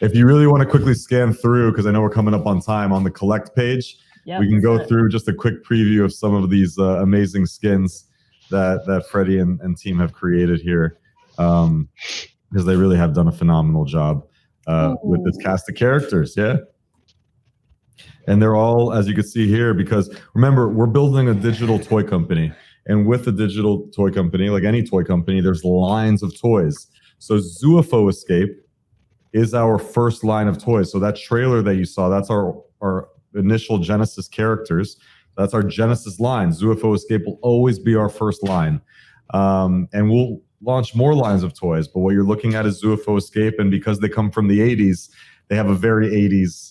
If you really want to quickly scan through, because I know we're coming up on time, on the collect page, we can go through just a quick preview of some of these amazing skins that Freddie and team have created here, because they really have done a phenomenal job with this cast of characters. Yeah. And they're all, as you can see here, because remember, we're building a digital toy company. And with a digital toy company, like any toy company, there's lines of toys. So Zoofo Escape is our first line of toys. So that trailer that you saw, that's our initial Genesis characters. That's our Genesis line. Zoofo Escape will always be our first line. And we'll launch more lines of toys. But what you're looking at is Zoofo Escape. And because they come from the 80s, they have a very 80s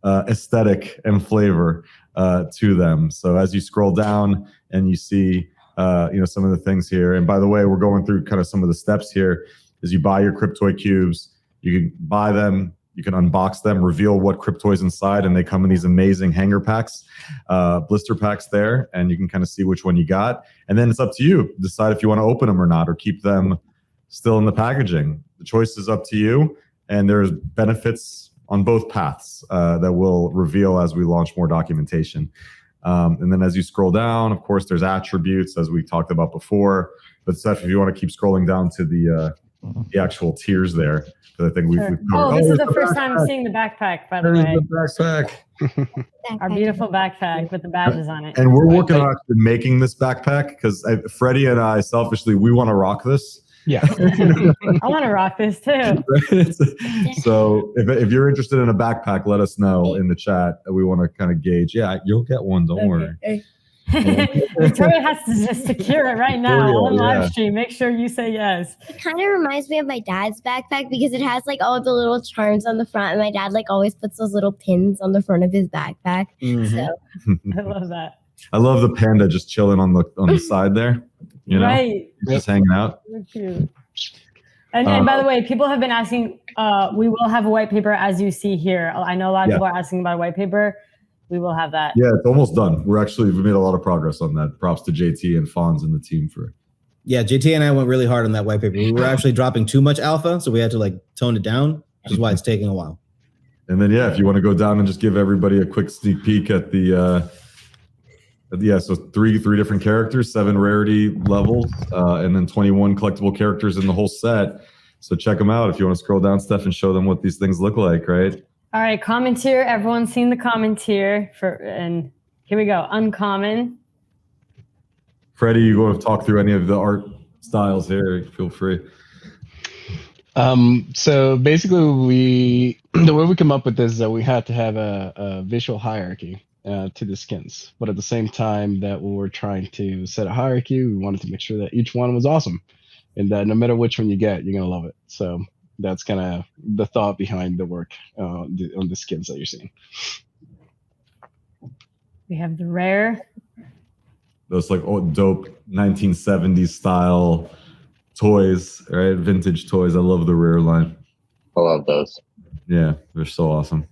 aesthetic and flavor to them. So as you scroll down and you see some of the things here, and by the way, we're going through kind of some of the steps here. Is you buy your Cryptoy cubes, you can buy them, you can unbox them, reveal what Cryptoy's inside, and they come in these amazing hanger packs, blister packs there, and you can kind of see which one you got. And then it's up to you, decide if you want to open them or not, or keep them still in the packaging. The choice is up to you, and there's benefits on both paths that we'll reveal as we launch more documentation. And then as you scroll down, of course, there's attributes, as we talked about before. But Steph, if you want to keep scrolling down to the actual tiers there, because I think we've covered. Oh, this is the first time I'm seeing the backpack, by the way. The backpack. Our beautiful backpack with the badges on it. And we're working on actually making this backpack, because Freddie and I, selfishly, we want to rock this. Yeah. I want to rock this too. So if you're interested in a backpack, let us know in the chat. We want to kind of gauge. Yeah, you'll get one. Don't worry. Victoria has to just secure it right now on live stream. Make sure you say yes. It kind of reminds me of my dad's backpack because it has like all the little charms on the front, and my dad like always puts those little pins on the front of his backpack. I love that. I love the panda just chilling on the side there. You know, Right. just hanging out. So cute. And by the way, people have been asking. We will have a white paper, as you see here. I know a lot of people are asking about a white paper. We will have that. Yeah, it's almost done. We made a lot of progress on that. Props to JT and Fonz and the team for. Yeah, JT and I went really hard on that white paper. We were actually dropping too much alpha, so we had to like tone it down, which is why it's taking a while. And then if you want to go down and just give everybody a quick sneak peek at the so three different characters, 7 rarity levels, and then 21 collectible characters in the whole set. So check them out if you want to scroll down, Steph, and show them what these things look like, right? All right, comment here. Everyone's seen the comment here and here we go. Uncommon. Freddie, you want to talk through any of the art styles here? Feel free. So basically, the way we come up with this is that we had to have a visual hierarchy to the skins, but at the same time that we were trying to set a hierarchy, we wanted to make sure that each one was awesome, and that no matter which one you get, you're gonna love it. So that's kind of the thought behind the work on the skins that you're seeing. We have the rare. Those like dope 1970s style toys, right? Vintage toys. I love the rare line. I love those. Yeah, they're so awesome.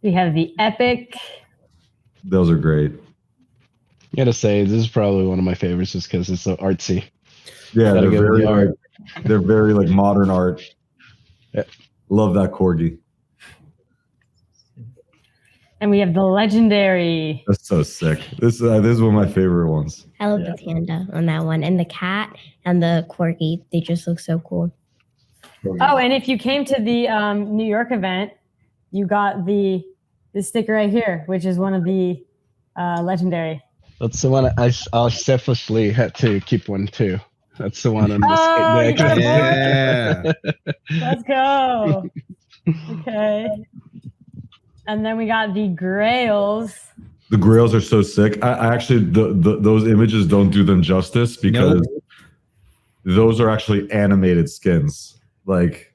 We have the epic. Those are great. I gotta say, this is probably one of my favorites just because it's so artsy. Yeah, they're very like modern art. Yeah. Love that corgi. And we have the legendary. That's so sick. This is one of my favorite ones. I love the panda on that one, and the cat and the corgi. They just look so cool. Oh, and if you came to the New York event, you got the sticker right here, which is one of the legendary. That's the one I'll selfishly had to keep one too. That's the one on the you got Yeah. Let's go. Okay. And then we got the grails. The grails are so sick. I actually those images don't do them justice because those are actually animated skins. Like,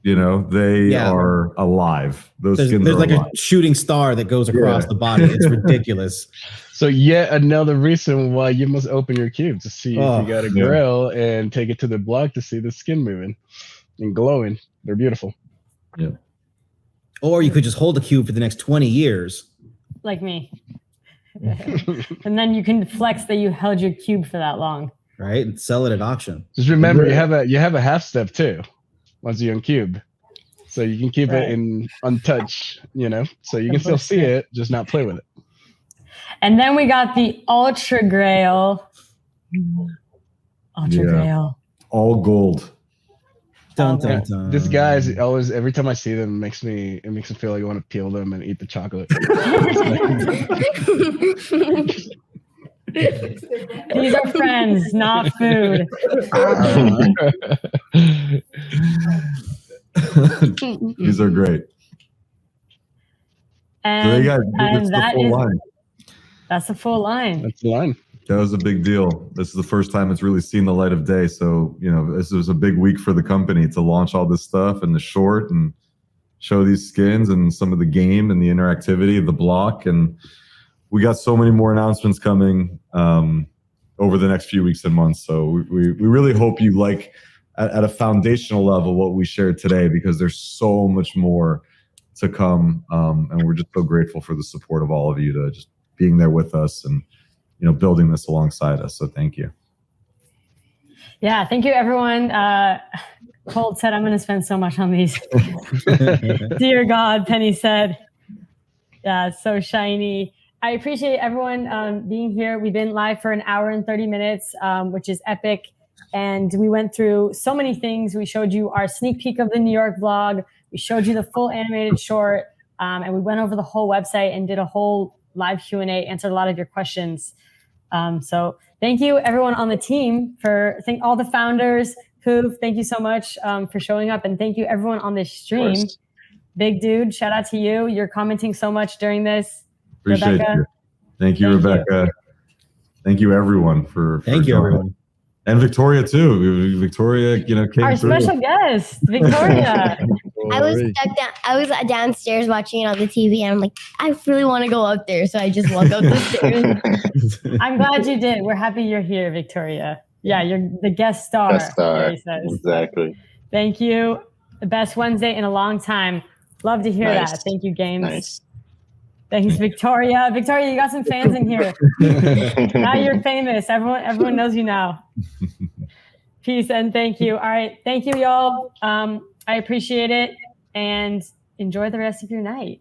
you know, they are alive. Those skins there's are like alive. a shooting star that goes across the body. It's ridiculous. So yet another reason why you must open your cube to see if you got a grail and take it to the block to see the skin moving and glowing. They're beautiful. Yeah. Or you could just hold a cube for the next 20 years. Like me. And then you can flex that you held your cube for that long. Right? And sell it at auction. Just remember, you have a half step too once you uncube. So you can keep it in untouched, you know, so you can still see it, just not play with it. And then we got the ultra grail. Ultra grail. All gold. Dun, dun, dun. This guy is always, every time I see them, it makes me feel like I want to peel them and eat the chocolate. These are friends, not food. These are great. And, that's the full line. That's a full line. That's the line. That was a big deal. This is the first time it's really seen the light of day. So, you know, this was a big week for the company to launch all this stuff and the short and show these skins and some of the game and the interactivity of the block. And we got so many more announcements coming over the next few weeks and months. So we really hope you like at a foundational level what we shared today, because there's so much more to come. And we're just so grateful for the support of all of you to just being there with us and, you know, building this alongside us. So thank you. Yeah, thank you, everyone. Colt said, I'm going to spend so much on these. Dear God, Penny said. Yeah, it's so shiny. I appreciate everyone being here. We've been live for an hour and 30 minutes, which is epic. And we went through so many things. We showed you our sneak peek of the New York vlog. We showed you the full animated short. And we went over the whole website and did a whole live Q&A, answered a lot of your questions. So thank you, everyone on the team, all the founders. Hoov, thank you so much for showing up. And thank you, everyone on this stream. Big Dude, shout out to you. You're commenting so much during this. Appreciate Rebecca. you. Thank you, Rebecca. Thank you, everyone, for Thank you, everyone. And Victoria, too. Victoria, you know, came Our through. special guest, Victoria. I was Corey. stuck down. I was downstairs watching it on the TV, and I'm like, I really want to go up there, so I just walk up the stairs. I'm glad you did. We're happy you're here, Victoria. Yeah, you're the guest star. Guest star. He says. Exactly. Thank you. The best Wednesday in a long time. Love to hear Nice. that. Thank you, Games. Nice. Thanks, Victoria. Victoria, you got some fans in here. Now you're famous. Everyone knows you now. Peace and thank you. All right. Thank you, y'all. I appreciate it. And enjoy the rest of your night.